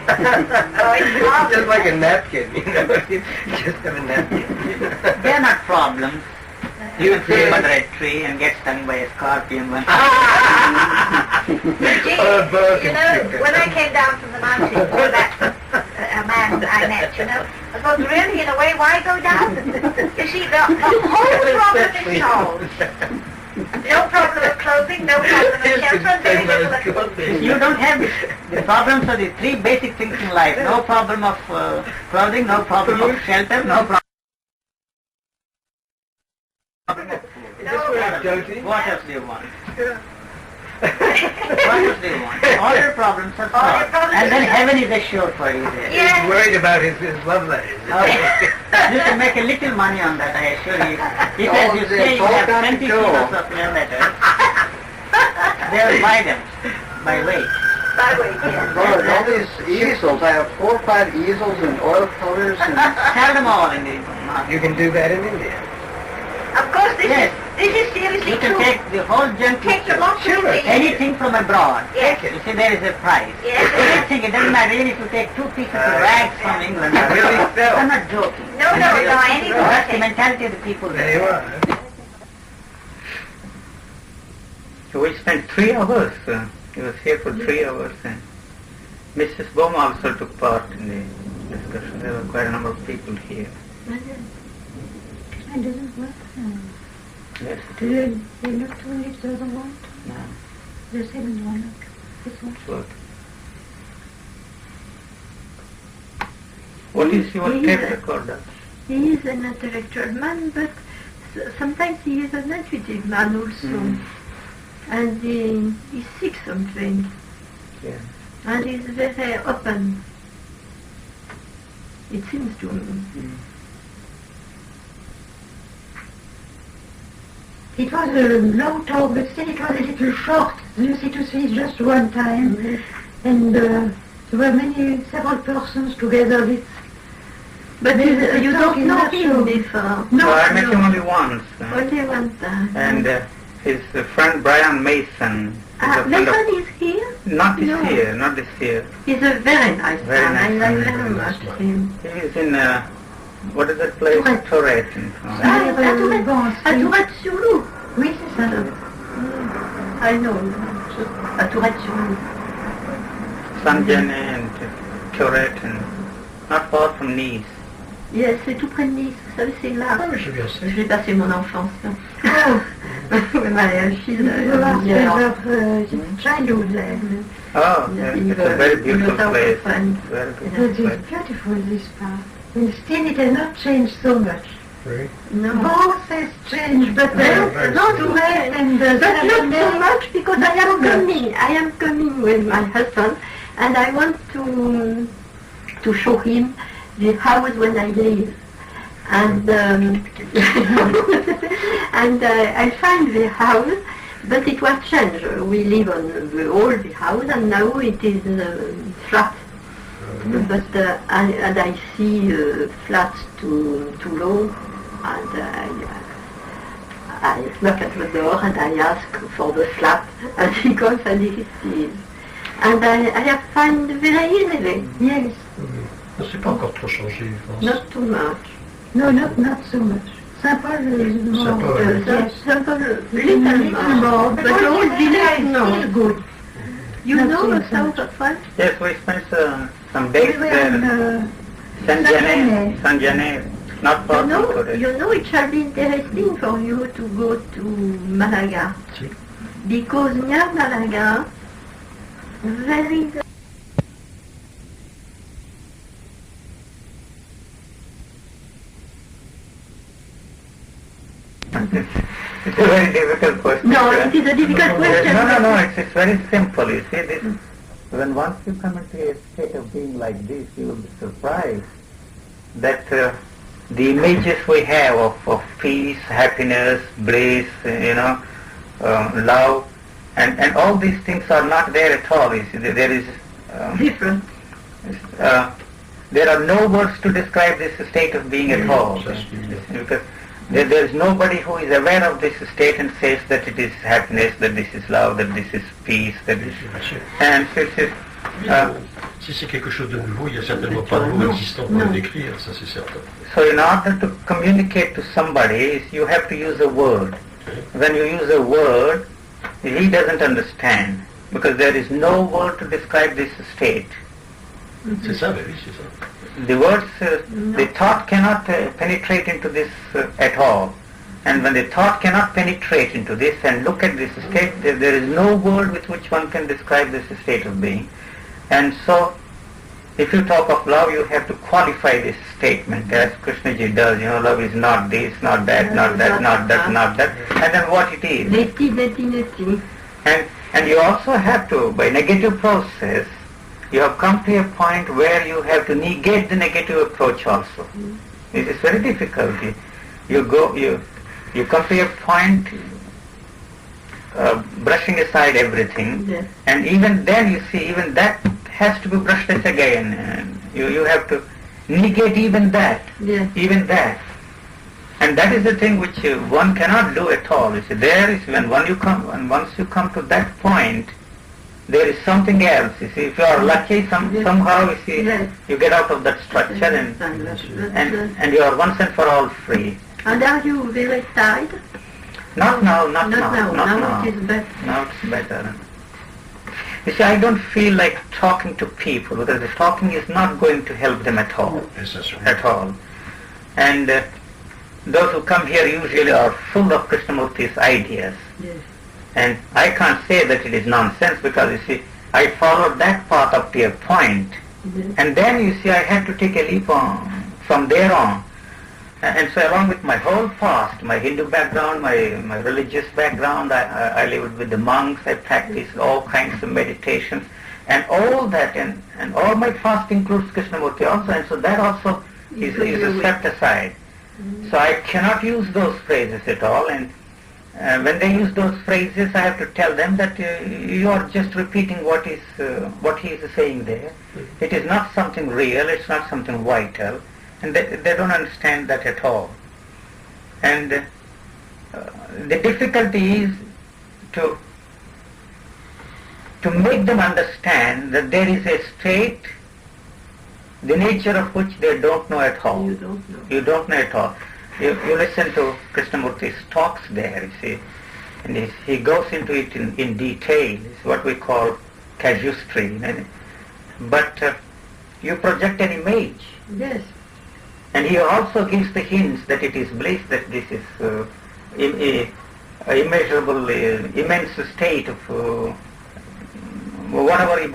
Oh, Just like a napkin, you know. You just have a napkin. They're not problems. You You can sleep could. under a tree and get stung by a scorpion one. You know, when I came down from the mountain for that man that I met, you know, I thought, really, in a way, why go down? You see, the whole problem is solved. No problem of clothing, no problem of shelter, and very little of... You don't have the problems of the three basic things in life. No problem of clothing, no problem of shelter, no problem of food. What else do you want? What else do you want? All your problems are solved. And then heaven is assured for you there. Yes. He's worried about his love letters. Okay. You can make a little money on that, I assure you. If as you say you have 20 kilos of love letters, they will buy them by weight. By weight, yes. Well, all these easels, I have 4 or 5 easels and oil colors and... Sell them all in the market. You can do that in India. Of course, this Yes. is seriously You can true. take the whole junk. Take the lot Sure. of things. Anything from abroad. Yes. You see, there is a price. Yes. Anything, it doesn't matter even if you take 2 pieces of rags from England. Really so. I'm not joking. No, any That's the mentality of the people There you there. are. We spent 3 hours. He was here for 3 hours. And Mrs. Boma also took part in the discussion. There were quite a number of people here. It doesn't work. Yes. They look to it, doesn't work. No, The second one, this one. it's working. What is your tape recorder? He is an intellectual man, but sometimes he is an intuitive man also. And he seeks something. Yeah. And he's very open. It seems to me. It was a long talk, but still it was a little short. You see, to see just one time. And there were several persons together. But you don't know him before. No, I met him only once. Only one time. And his friend Brian Mason. Is a friend of, Mason is here? not this No. year, not this year. He's a very nice Very man. nice I man, like very very nice much man. him. He is in, what is that place? Torret in France. À Tourette-sur-Loup. Oui, c'est ça. I know. À Tourette-sur-Loup. Saint-Genet and Torret, and not far from Nice. Yes, c'est tout près de Nice. Vous savez, c'est là. Ah, mais je viens J'ai passé mon enfance. With my childhood there. Oh, yes, it's a very beautiful place. Friend. Very It beautiful is place. beautiful, this part. And still it has not changed so much. Right. No. Both has changed, but very not slow. well and but not so much because I am coming. I am coming with my husband, and I want to show him the house when I leave. And and I find the house, but it was changed. We live on the old house, and now it is flat. But I see flats too low, and I knock at the door and I ask for the flat, and he comes and he sees. And I have found very easily. Yes. C'est pas encore trop changé, je pense. Not too much. No, not so much. Simple more. Simple. Simple little more. But all village no. Good. You know the south of France? Yes, we spent some days We were there. Saint-Genet. Saint-Genet, not far from Torret. You know, it shall be interesting for you to go to Malaga. Si. Because near Malaga, very It's a very difficult question. No, it is a difficult question. No, it's very simple. You see, this, when once you come into a state of being like this, you will be surprised that the images we have of peace, happiness, bliss, love, and all these things are not there at all. You see, there is different. there are no words to describe this state of being at all. Because there is nobody who is aware of this state and says that it is happiness, that this is love, that this is peace, that this is... And Si c'est quelque chose de nouveau, il n'y a certainement pas de mot existant pour le décrire, ça c'est certain. so in order to communicate to somebody, you have to use a word. When you use a word, he doesn't understand. because there is no word to describe this state. C'est ça, ben oui, c'est ça. The words, the thought cannot penetrate into this at all. And when the thought cannot penetrate into this and look at this state, there is no word with which one can describe this state of being. And so, if you talk of love, you have to qualify this statement, as Krishnaji does. Love is not this, not that, not that, not that, not that, and then what it is. And you also have to, by negative process, you have come to a point where you have to negate the negative approach also. It is very difficult. You come to a point brushing aside everything, and even then you see, even that has to be brushed aside again. And you have to negate even that, even that. And that is the thing which one cannot do at all. You see, there is once you come to that point, there is something else. You see, if you are lucky, somehow you see, you get out of that structure and you are once and for all free. And are you very tired? Not now. Now it is better. Now it's better. You see, I don't feel like talking to people because the talking is not going to help them at all. At all. And those who come here usually are full of Krishnamurti's ideas. Yes. And I can't say that it is nonsense because, you see, I followed that path up to a point. And then, you see, I had to take a leap on from there on. And so along with my whole past, my Hindu background, my religious background, I lived with the monks, I practiced all kinds of meditations, and all that, and all my past includes Krishnamurti also, and so that also is swept aside. So I cannot use those phrases at all, and when they use those phrases, I have to tell them that you are just repeating what he is saying there. It is not something real, it's not something vital. And they don't understand that at all. And the difficulty is to make them understand that there is a state, the nature of which they don't know at all. You don't know at all. You listen to Krishnamurti's talks there, you see, and he goes into it in detail. It's what we call casuistry. But you project an image. Yes. And he also gives the hints that it is bliss, that this is immeasurable, immense state of whatever you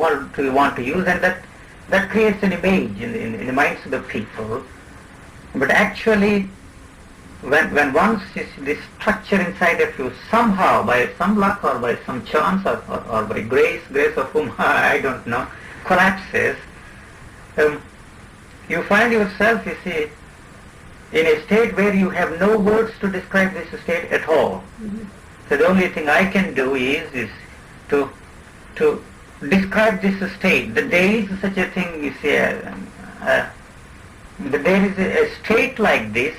want to use, and that creates an image in the minds of the people. But actually, when once this structure inside of you somehow, by some luck or by some chance or by grace of whom I don't know, collapses, you find yourself, you see, in a state where you have no words to describe this state at all. So the only thing I can do is to describe this state. That there is such a thing, you see, that there is a state like this,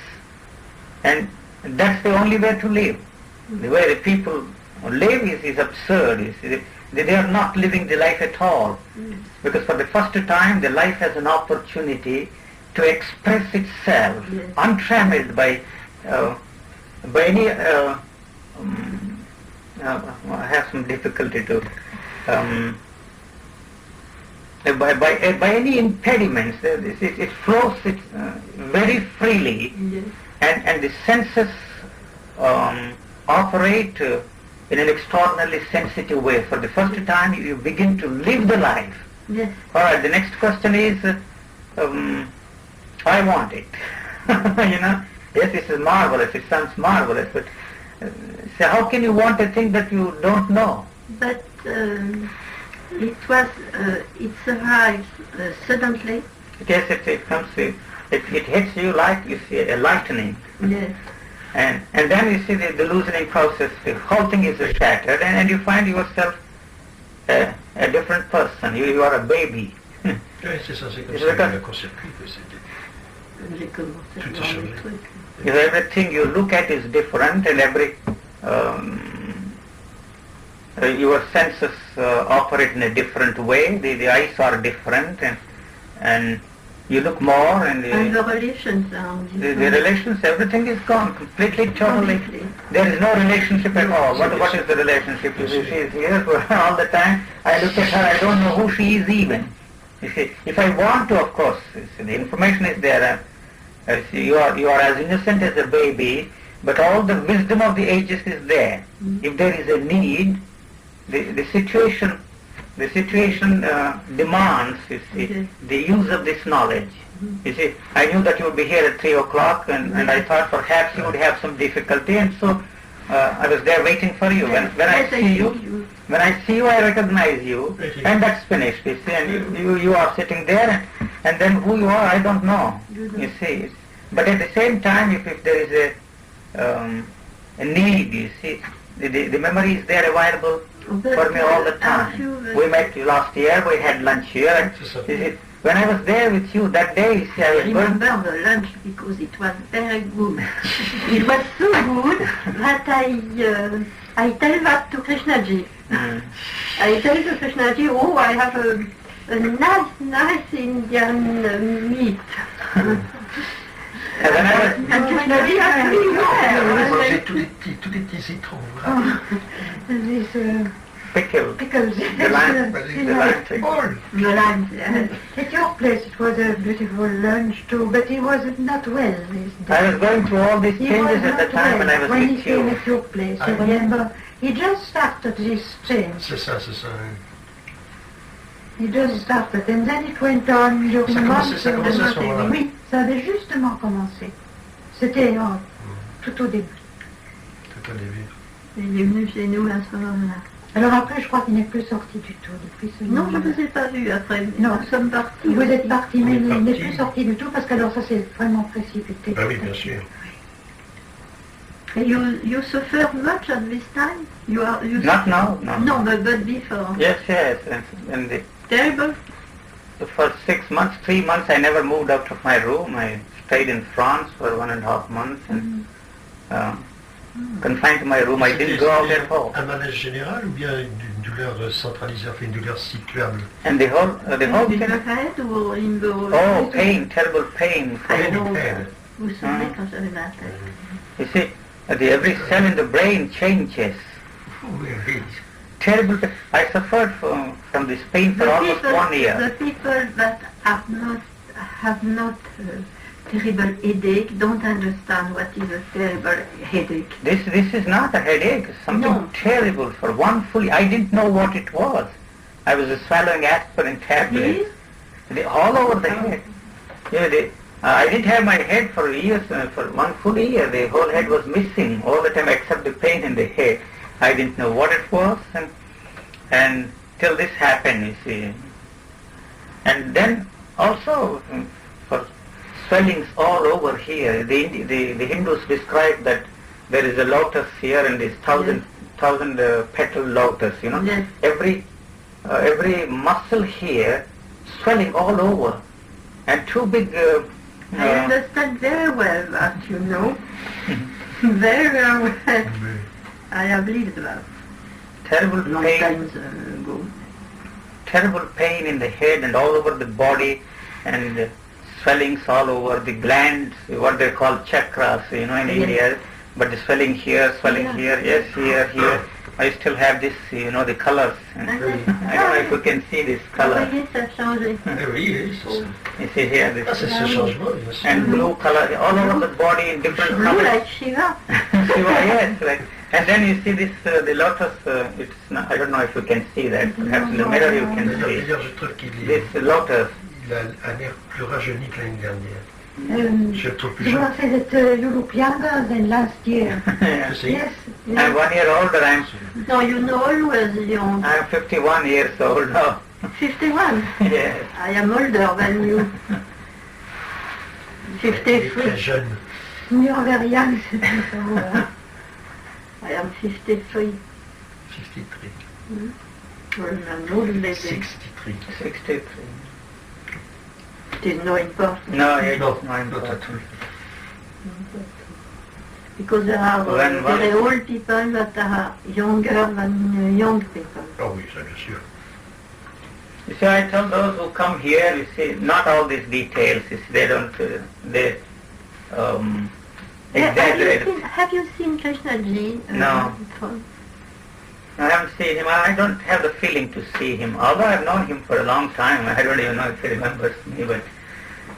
and that's the only way to live. The way the people live is absurd. You see, they are not living the life at all. Because for the first time, the life has an opportunity to express itself, untrammeled by any. I have some difficulty to by any impediments. It flows very freely, and the senses operate in an extraordinarily sensitive way. For the first time, you begin to live the life. Yes. All right. The next question is, I want it. Yes, this is marvelous. It sounds marvelous, but so how can you want a thing that you don't know? But it arrives suddenly. Yes, it comes to it hits you like, you see, a lightning. Yes. And then you see the loosening process. The whole thing is shattered, and you find yourself a different person. You are a baby. C'est ça, c'est comme ça que le court-circuit peut s'aider. Tout est changé. Everything you look at is different, and every your senses operate in a different way. The eyes are different, and you look more, and the relations are different. The relations, everything is gone, completely, totally There is no relationship at all. What is the relationship? You see, she is here all the time. I look at her, I don't know who she is even. You see, if I want to, of course, the information is there. You are as innocent as a baby, but all the wisdom of the ages is there. If there is a need, the situation demands, you see, the use of this knowledge. You see, I knew that you would be here at 3 o'clock, and I thought perhaps you would have some difficulty, and so I was there waiting for you. When I see you, I recognize you, and that's finished. You see, and you are sitting there, and then who you are, I don't know. You see, but at the same time, if there is a need, you see, the memory is there available for me all the time. We met last year. We had lunch here. When I was there with you that day, you see, I was remember the lunch because it was very good. It was so good that I tell that to Krishnaji. I tell to Krishnaji, oh, I have a nice Indian meat. And Krishnaji had tous les petits citrons. Pickles. The lime. At your place it was a beautiful lunch too, but he was not well this day. I was going through all these changes at the time when I was when with he came you. at your place, I remember, he just started this change. C'est ça. He just started, and then it went on during months. Oui, ça avait justement commencé. C'était tout au début. Il est venu chez nous à ce moment-là. Alors après, je crois qu'il n'est plus sorti du tout depuis ce Non, je moment-là. ne vous ai pas vu après. Non, nous sommes partis. Vous êtes parti, mais il n'est plus sorti du tout parce que alors ça s'est vraiment précipité. Ah oui, bien sûr. You suffer much at this time? Not now, no. No, but before. Yes. And Terrible? for 6 months, 3 months, I never moved out of my room. I stayed in France for 1.5 months and confined to my room. I didn't go out at all. Un malaise général ou bien une douleur centralisée, enfin une douleur situable? And the whole In thing. the head or in the... Oh, pain, terrible pain. I know. Vous savez quand j'avais ma tête. You see, every cell in the brain changes. Terrible pain. I suffered from this pain for almost 1 year. The people that have not terrible headache don't understand what is a terrible headache. This is not a headache. It's something terrible. For one full, I didn't know what it was. I was swallowing aspirin tablets. All over the head. I didn't have my head for years. For 1 full year, the whole head was missing all the time except the pain in the head. I didn't know what it was, and till this happened, you see. And then also for swellings all over here. The Hindus describe that there is a lotus here and this thousand petal lotus. You know, every muscle here swelling all over, and two big. I understand very well that, you know. Very well. I have lived that. Terrible Long pain. times ago. Terrible pain in the head and all over the body, and swellings all over the glands, what they call chakras, you know, in India. But the swelling here, here, yes, here. I still have this, you know, the colors. I don't know if you can see this color. Oui, ça a changé. You see here, this C'est ce changement, bien sûr. and blue color all over the body in different Blue colors. like Shiva. Yes, like, and then you see this, the lotus, it's not, I don't know if you can see that, perhaps in the mirror you can see. D'ailleurs, je trouve qu'il This lotus. a un air plus rajeuni que l'année dernière. Je le trouve plus You jeune. are saying that you look younger than last year. Yeah. Yes. I'm 1 year older. No, you know always young. I'm 51 years old now. 51. Yes. I am older than you. Il est 53. très jeune. You are very young. I am 53. 53. Well, I'm old lady. 63. 63. It is no important. No, it's No, not important. Because there are very old people that are younger than young people. Oh oui, ça bien sûr. You see, I tell those who come here, you see, not all these details, you see, they don't, exaggerated. Have you seen Krishnaji? No. I haven't seen him. I don't have the feeling to see him. Although I've known him for a long time, I don't even know if he remembers me, but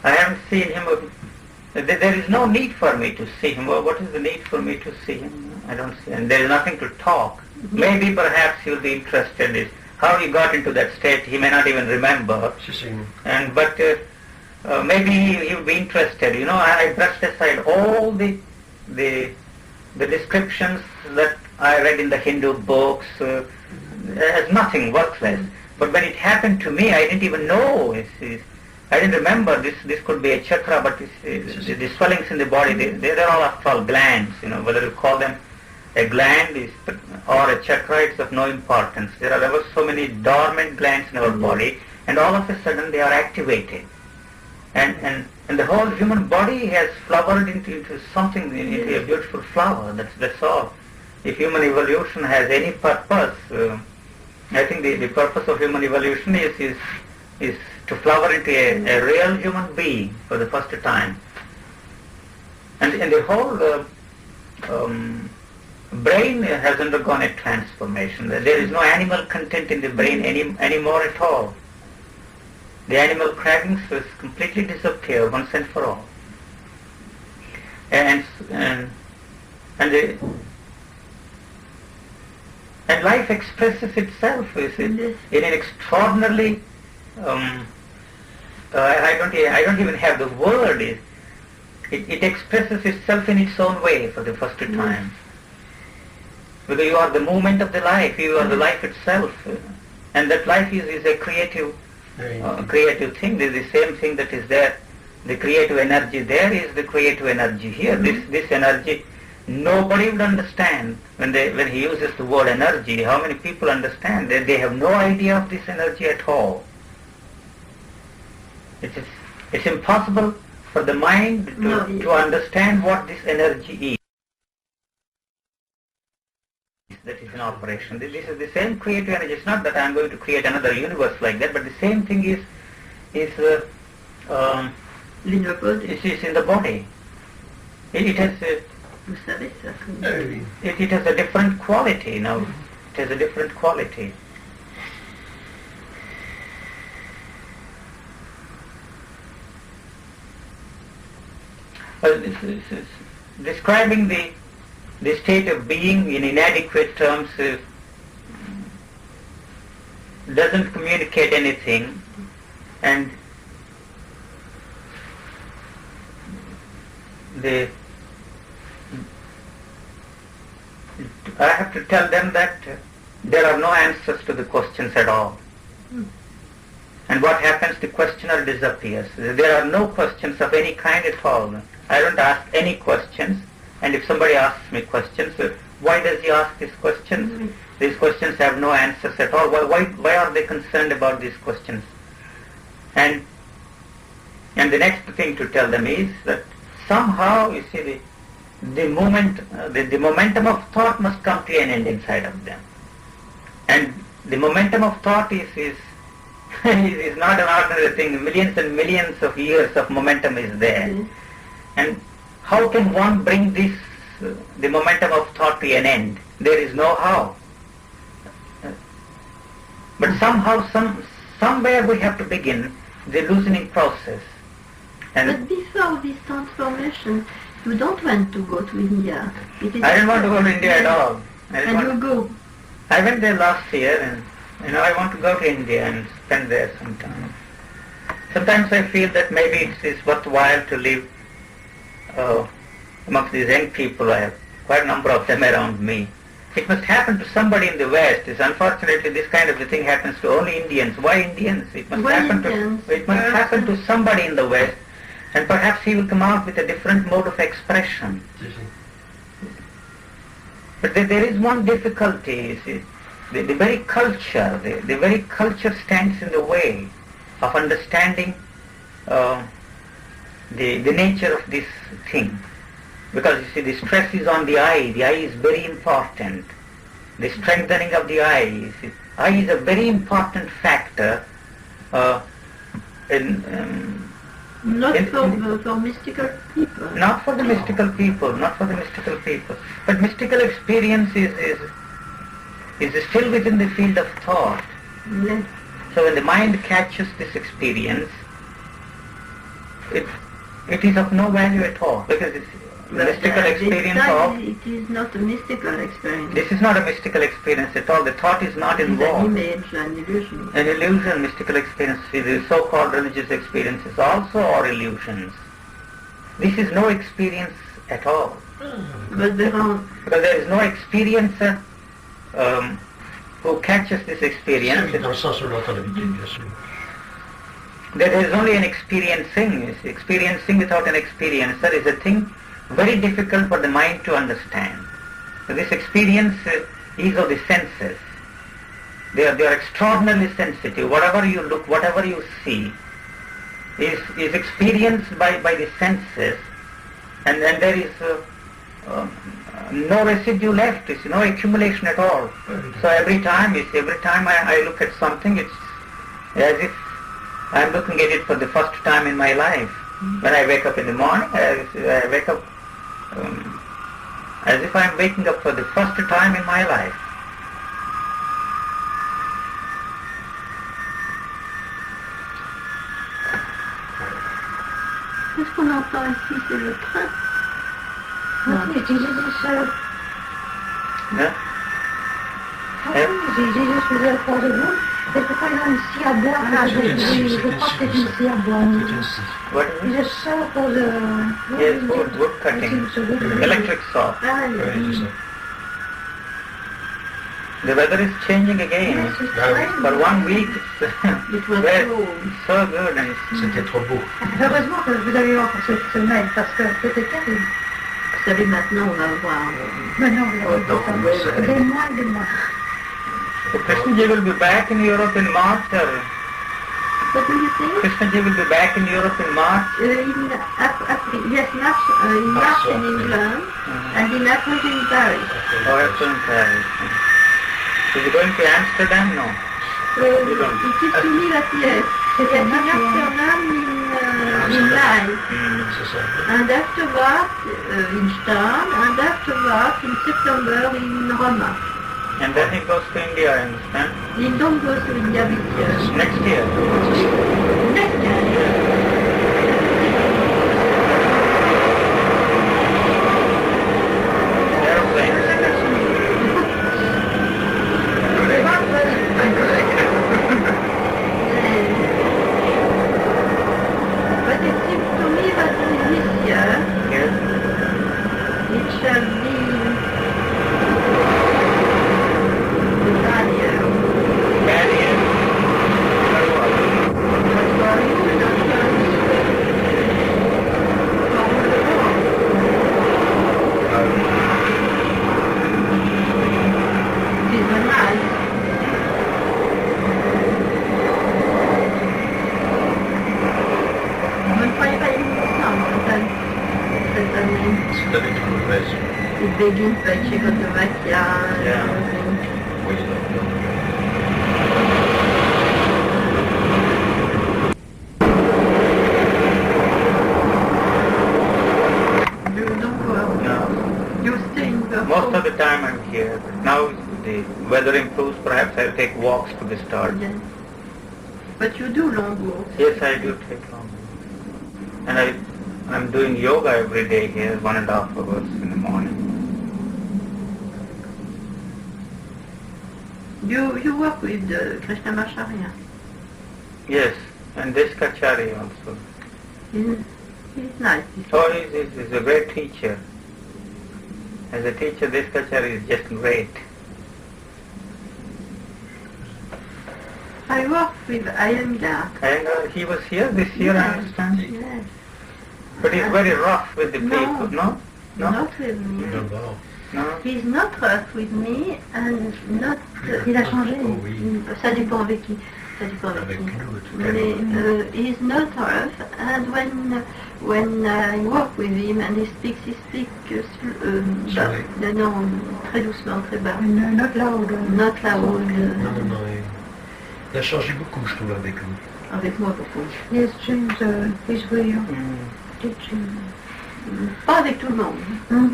I haven't seen him. There is no need for me to see him. Well, what is the need for me to see him? I don't see. And there is nothing to talk. Mm-hmm. Maybe perhaps he'll be interested in how he got into that state. He may not even remember. But maybe he'll be interested. You know, I brushed aside all the descriptions that I read in the Hindu books as nothing, worthless. But when it happened to me, I didn't even know. I didn't remember this could be a chakra, but the swellings in the body, they're all after all glands. You know, whether you call them a gland or a chakra, it's of no importance. There are ever so many dormant glands in our body, and all of a sudden they are activated. And the whole human body has flowered into something, into a beautiful flower. That's all. If human evolution has any purpose, I think the purpose of human evolution is to flower into a real human being for the first time. And the whole brain has undergone a transformation. There is no animal content in the brain anymore at all. The animal cravings has completely disappeared once and for all. And life expresses itself in an extraordinarily I don't even have the word. It expresses itself in its own way for the first time. Because you are the movement of the life, you are the life itself, and that life is a creative thing. There is the same thing that is there. The creative energy there is the creative energy here. This energy, nobody would understand when he uses the word energy. How many people understand that they have no idea of this energy at all? It's impossible for the mind to understand what this energy is that is in operation. This is the same creative energy. It's not that I'm going to create another universe like that, but the same thing is in the body. It has a different quality now. It has a different quality. Describing the state of being in inadequate terms doesn't communicate anything, and I have to tell them that there are no answers to the questions at all. And what happens? The questioner disappears. There are no questions of any kind at all. I don't ask any questions. And if somebody asks me questions, why does he ask these questions? These questions have no answers at all. Why are they concerned about these questions? And the next thing to tell them is that somehow, you see, the momentum of thought must come to an end inside of them. And the momentum of thought is not an ordinary thing. Millions and millions of years of momentum is there. And how can one bring the momentum of thought to an end? There is no how. But somehow, somewhere we have to begin the loosening process. But before this transformation, you don't want to go to India. I don't want to go to India at all. You go? I went there last year, and I want to go to India and spend there some time. Sometimes I feel that maybe it's worthwhile to live amongst these young people. I have quite a number of them around me. It must happen to somebody in the West. Unfortunately, this kind of a thing happens to only Indians. Why Indians? It must happen to somebody in the West, and perhaps he will come out with a different mode of expression. But there is one difficulty. You see, the very culture stands in the way of understanding the nature of this thing. Because you see, the stress is on the eye. The eye is very important. The strengthening of the eye. You see, eye is a very important factor in Not for mystical people. Not for the mystical people, But mystical experience is still within the field of thought. Yes. So when the mind catches this experience, it is of no value at all, because it's mystical experience of... It is not a mystical experience. This is not a mystical experience at all. The thought is not involved. It's an image, an illusion. An illusion, mystical experience. The so-called religious experiences also are illusions. This is no experience at all. But because there is no experiencer who catches this experience. Dans le sens où l'entend l'habitude, bien sûr. There is only an experiencing. Experiencing without an experiencer is a thing very difficult for the mind to understand. So this experience is of the senses. They are extraordinarily sensitive. Whatever you look, whatever you see is experienced by the senses, and then there is no residue left. It's no accumulation at all. So every time I look at something, it's as if I'm looking at it for the first time in my life. When I wake up in the morning, I wake up as if I'm waking up for the first time in my life. Qu'est-ce qu'on entend ici? C'est le train. What is Jesus? Yeah? Jesus was there for the room. There's a kind of ici à boire. Je crois que c'est ici à boire. What is It's a saw for the... Yes, wood cutting. Electric saw. The weather is changing again. Yes, it's right. For 1 week, It was so good. And C'était trop beau. Heureusement que vous avez eu encore cette semaine, parce que c'était terrible. Vous savez, maintenant, on va voir. Maintenant, vous avez des mois et des mois. so Krishnaji will be back in Europe in March, or What do you think? Krishnaji will be back in Europe in March. Yes, in March in England, and in April in Paris. Or April in Paris. Is he going to Amsterdam? No. It is to me that yes. It's in Amsterdam in May, C'est ça. and afterwards in Stern, and afterwards in September in Roma. And then he goes to India, I understand. He don't go to India this year. Next year. Next year. But it seems to me that this year it shall be the bad year. Bad year. But for you, not for the world. It is a nice. On ne croyait pas innocent cette année. C'est avec une mauvaise. It begins by Czechoslovakia and Yeah. everything. Oui, You don't go out. No. You stay in the Most home. of the time I'm here. Now the weather improves, perhaps I'll take walks to the start. Yes. But you do long walks. Yes, I do take long. And I'm doing yoga every day here, 1.5 hours in the morning. You work with Krishnamacharya. Yes, and Deskachari also. He's nice. Oh, he's a great teacher. As a teacher, Deskachari is just great. I work with Iyengar. And he was here this year, I understand. Yes. But he's very rough with the No. people, no? No? Not with me. d'abord. No? He's not rough with me and not... Il a changé. Oh oui. Ça dépend avec qui. Ça dépend avec Avec qui. nous, tout à Mais l'heure. he's not rough, and when I work with him and he speaks Slowly. non, très doucement, très bas. Not loud. Not loud. Non, non, non. Il a changé beaucoup, je trouve, avec nous. avec moi beaucoup. Yes, James is with you. Teaching. Pas avec tout le monde.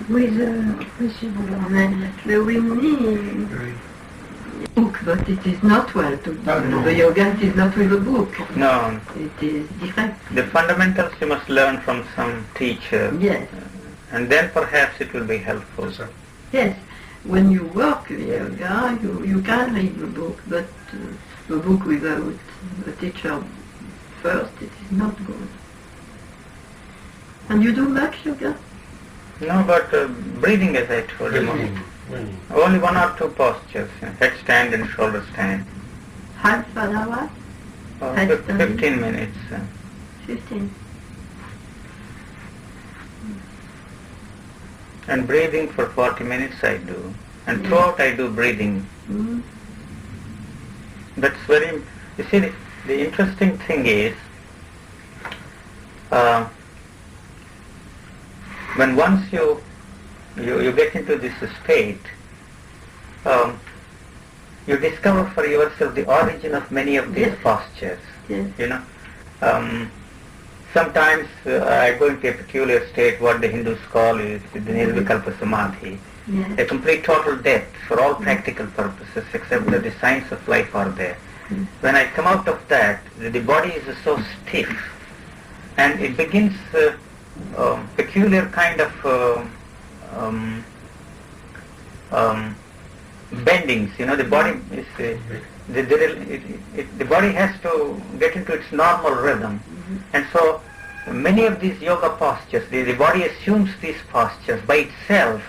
With you. Mais we need book, but it is not well to do the yoga. It is not with a book. No. It is different. The fundamentals you must learn from some teacher. Yes. And then perhaps it will be helpful. Yes. When you work with yoga, you can read the book, but the book without a teacher first, it is not good. And you do much yoga? No, but breathing, as I told you, only 1 or 2 postures, headstand and shoulder stand. Half an hour? 15 minutes. 15. And breathing for 40 minutes I do. And throughout I do breathing. That's very, you see, the interesting thing is, when once you get into this state, you discover for yourself the origin of many of these postures. You know, sometimes I go into a peculiar state, what the Hindus call is the Nirvikalpa Samadhi, a complete total depth for all practical purposes, except that the signs of life are there. When I come out of that, the body is so stiff, and it begins peculiar kind of bendings. You know, the body is the body has to get into its normal rhythm, and so many of these yoga postures, the body assumes these postures by itself,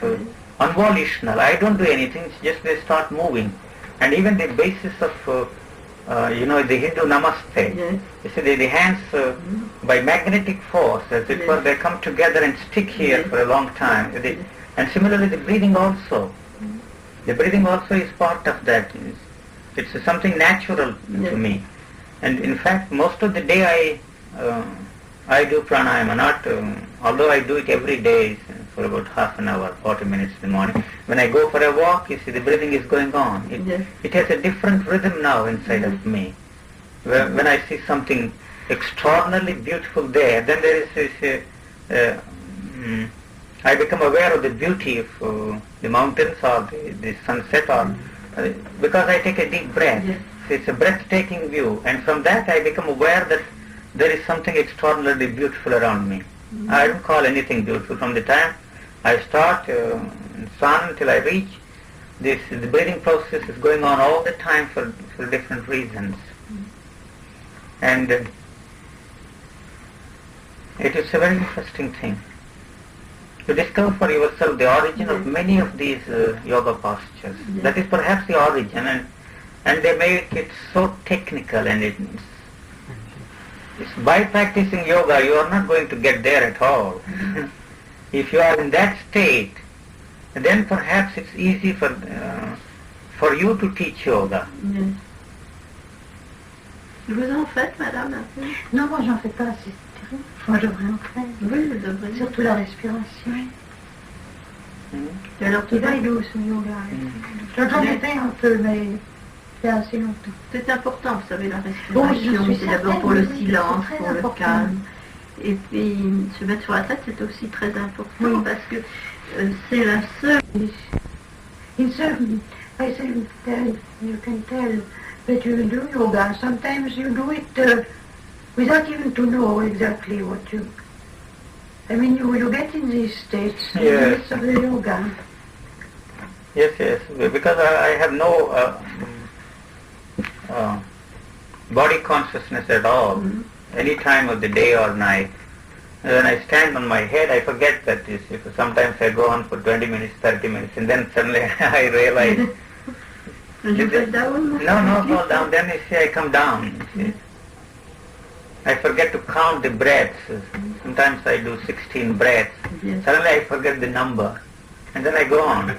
unvolitional. I don't do anything; it's just they start moving, and even the basis of you know, the Hindu namaste. You see, the hands by magnetic force, as it were, they come together and stick here for a long time. And similarly, the breathing also. The breathing also is part of that. It's something natural to me. And in fact, most of the day I do pranayama, not, although I do it every day for about half an hour, 40 minutes in the morning. When I go for a walk, you see, the breathing is going on. It has a different rhythm now inside of me. When I see something extraordinarily beautiful there, then there is this, I become aware of the beauty of the mountains or the sunset, or because I take a deep breath. It's a breathtaking view, and from that I become aware that there is something extraordinarily beautiful around me. I don't call anything beautiful. From the time I start sun until I reach, the breathing process is going on all the time for different reasons. And it is a very interesting thing. You discover for yourself the origin of many of these yoga postures. That is perhaps the origin, and they make it so technical, and it's by practicing yoga you are not going to get there at all. If you are in that state, then perhaps it's easy for you to teach yoga. Vous en faites, madame, un peu? Non, moi j'en fais pas, c'est terrible. Moi je devrais en faire. Oui, vous devriez. Surtout la respiration. Et alors, Il va douce au yoga. J'en ai fait un peu, mais c'est assez longtemps. C'est important, vous savez, la respiration. C'est d'abord pour le silence, pour le calme. Et puis, se mettre sur la tête, c'est aussi très important parce que c'est la seule... In certain, I say, you can tell that you do yoga. Sometimes you do it without even to know exactly what you... I mean, you get in these states in the midst of the yoga. Yes, because I have no body consciousness at all, any time of the day or night. When I stand on my head, I forget that sometimes I go on for 20 minutes, 30 minutes, and then suddenly I realize... You fall down? No, fall down. Then you see I come down. You see. I forget to count the breaths. Sometimes I do 16 breaths. Suddenly I forget the number. And then I go on.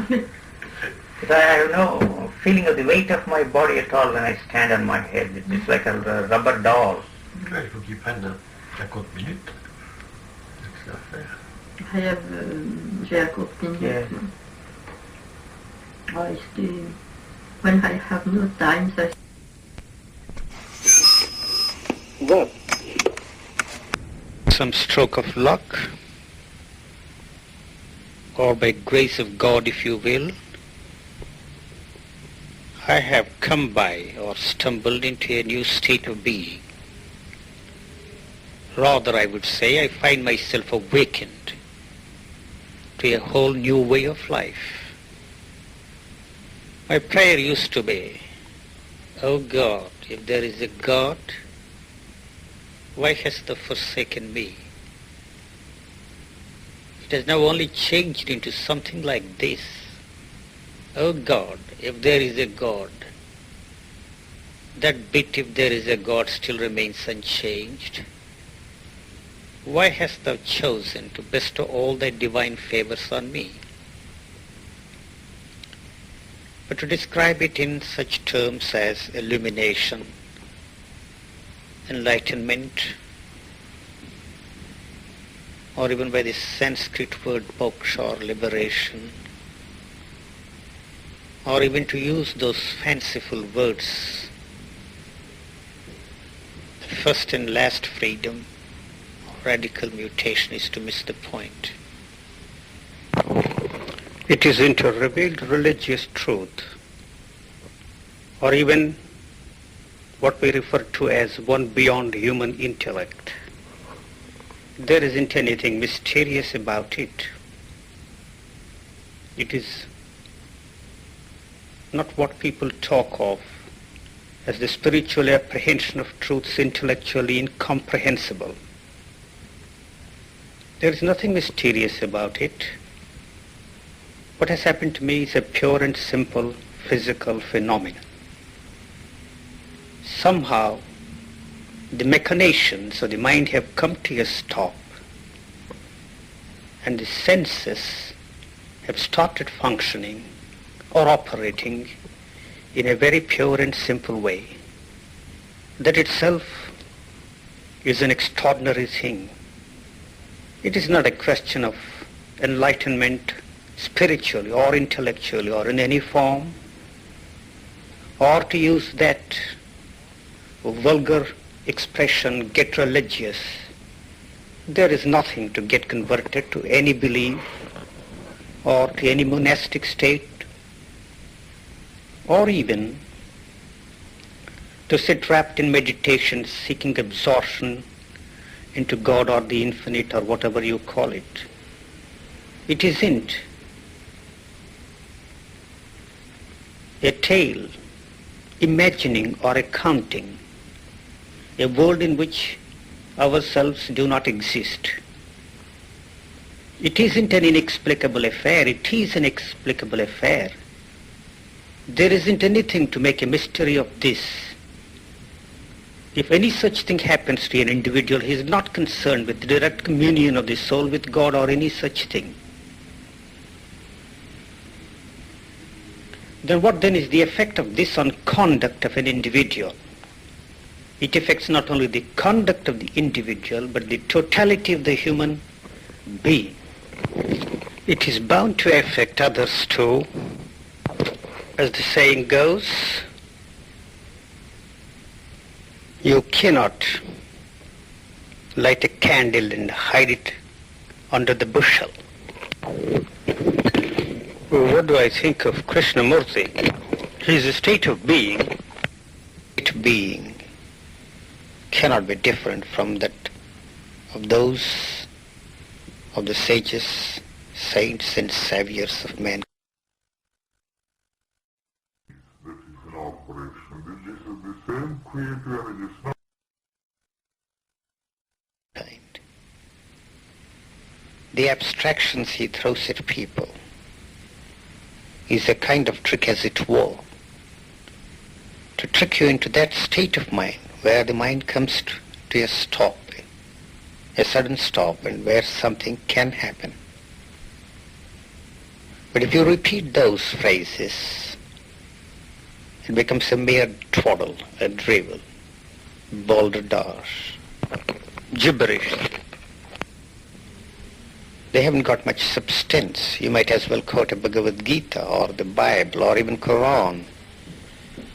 Because I have no feeling of the weight of my body at all when I stand on my head. It's like a rubber doll. Il faut qu'il prenne 50 minutes. C'est ce qu'il va faire. J'ai à courte minute. When I have no time, some stroke of luck, or by grace of God, if you will, I have come by or stumbled into a new state of being. Rather, I would say I find myself awakened to a whole new way of life. My prayer used to be, "Oh God, if there is a God, why hast thou forsaken me?" It has now only changed into something like this. "Oh God, if there is a God, that bit, if there is a God, still remains unchanged. Why hast thou chosen to bestow all thy divine favors on me?" But to describe it in such terms as illumination, enlightenment, or even by the Sanskrit word moksha or liberation, or even to use those fanciful words, the first and last freedom, radical mutation, is to miss the point. It is into revealed religious truth, or even what we refer to as one beyond human intellect. There isn't anything mysterious about it. It is not what people talk of as the spiritual apprehension of truths intellectually incomprehensible. There is nothing mysterious about it. What has happened to me is a pure and simple physical phenomenon. Somehow, the machinations of the mind have come to a stop, and the senses have started functioning or operating in a very pure and simple way. That itself is an extraordinary thing. It is not a question of enlightenment spiritually or intellectually or in any form, or to use that vulgar expression, get religious. There is nothing to get converted to any belief or to any monastic state, or even to sit wrapped in meditation seeking absorption into God or the infinite or whatever you call it. It isn't a tale imagining or accounting a world in which ourselves do not exist. It isn't an inexplicable affair, it is an explicable affair. There isn't anything to make a mystery of this. If any such thing happens to an individual, he is not concerned with the direct communion of the soul with God or any such thing. Then what then is the effect of this on conduct of an individual? It affects not only the conduct of the individual, but the totality of the human being. It is bound to affect others too. As the saying goes, you cannot light a candle and hide it under the bushel. What do I think of Krishnamurti? His state of being cannot be different from that of those of the sages, saints and saviors of men. That is an operation. This is the same creative energy. The abstractions he throws at people is a kind of trick, as it were, to trick you into that state of mind where the mind comes to a stop, a sudden stop, and where something can happen. But if you repeat those phrases, it becomes a mere twaddle, a drivel, balderdash, gibberish. They haven't got much substance. You might as well quote a Bhagavad Gita or the Bible or even Quran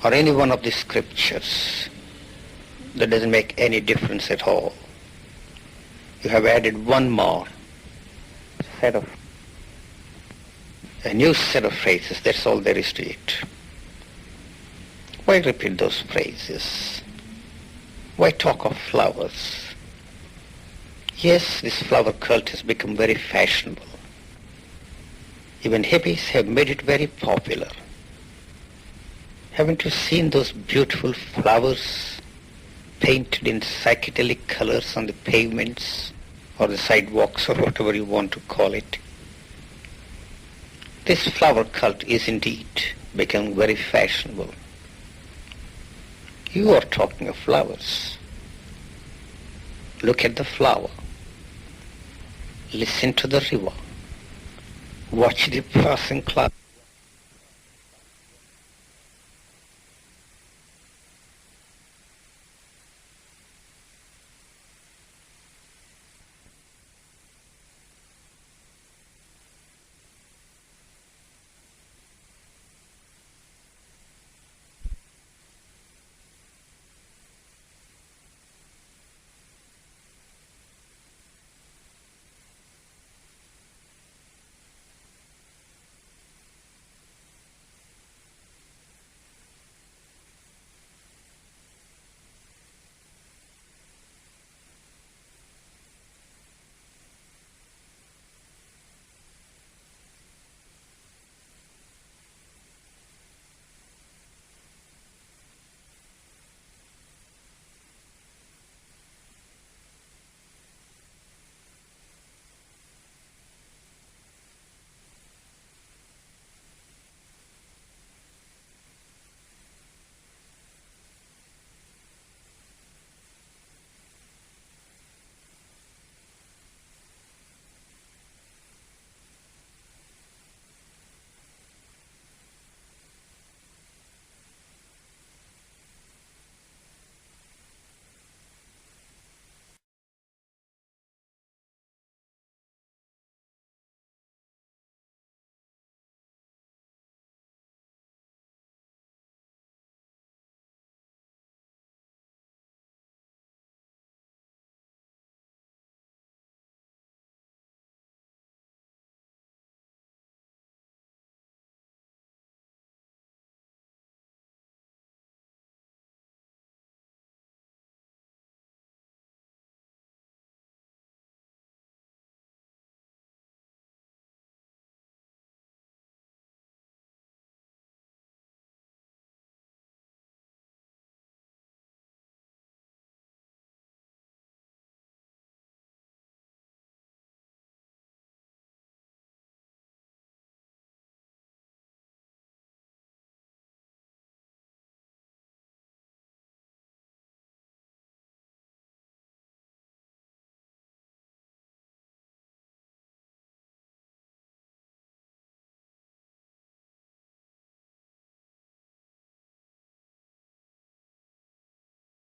or any one of the scriptures. That doesn't make any difference at all. You have added one more a new set of phrases. That's all there is to it. Why repeat those phrases? Why talk of flowers? Yes, this flower cult has become very fashionable. Even hippies have made it very popular. Haven't you seen those beautiful flowers painted in psychedelic colors on the pavements or the sidewalks or whatever you want to call it? This flower cult is indeed becoming very fashionable. You are talking of flowers. Look at the flower. Listen to the river. Watch the passing cloud.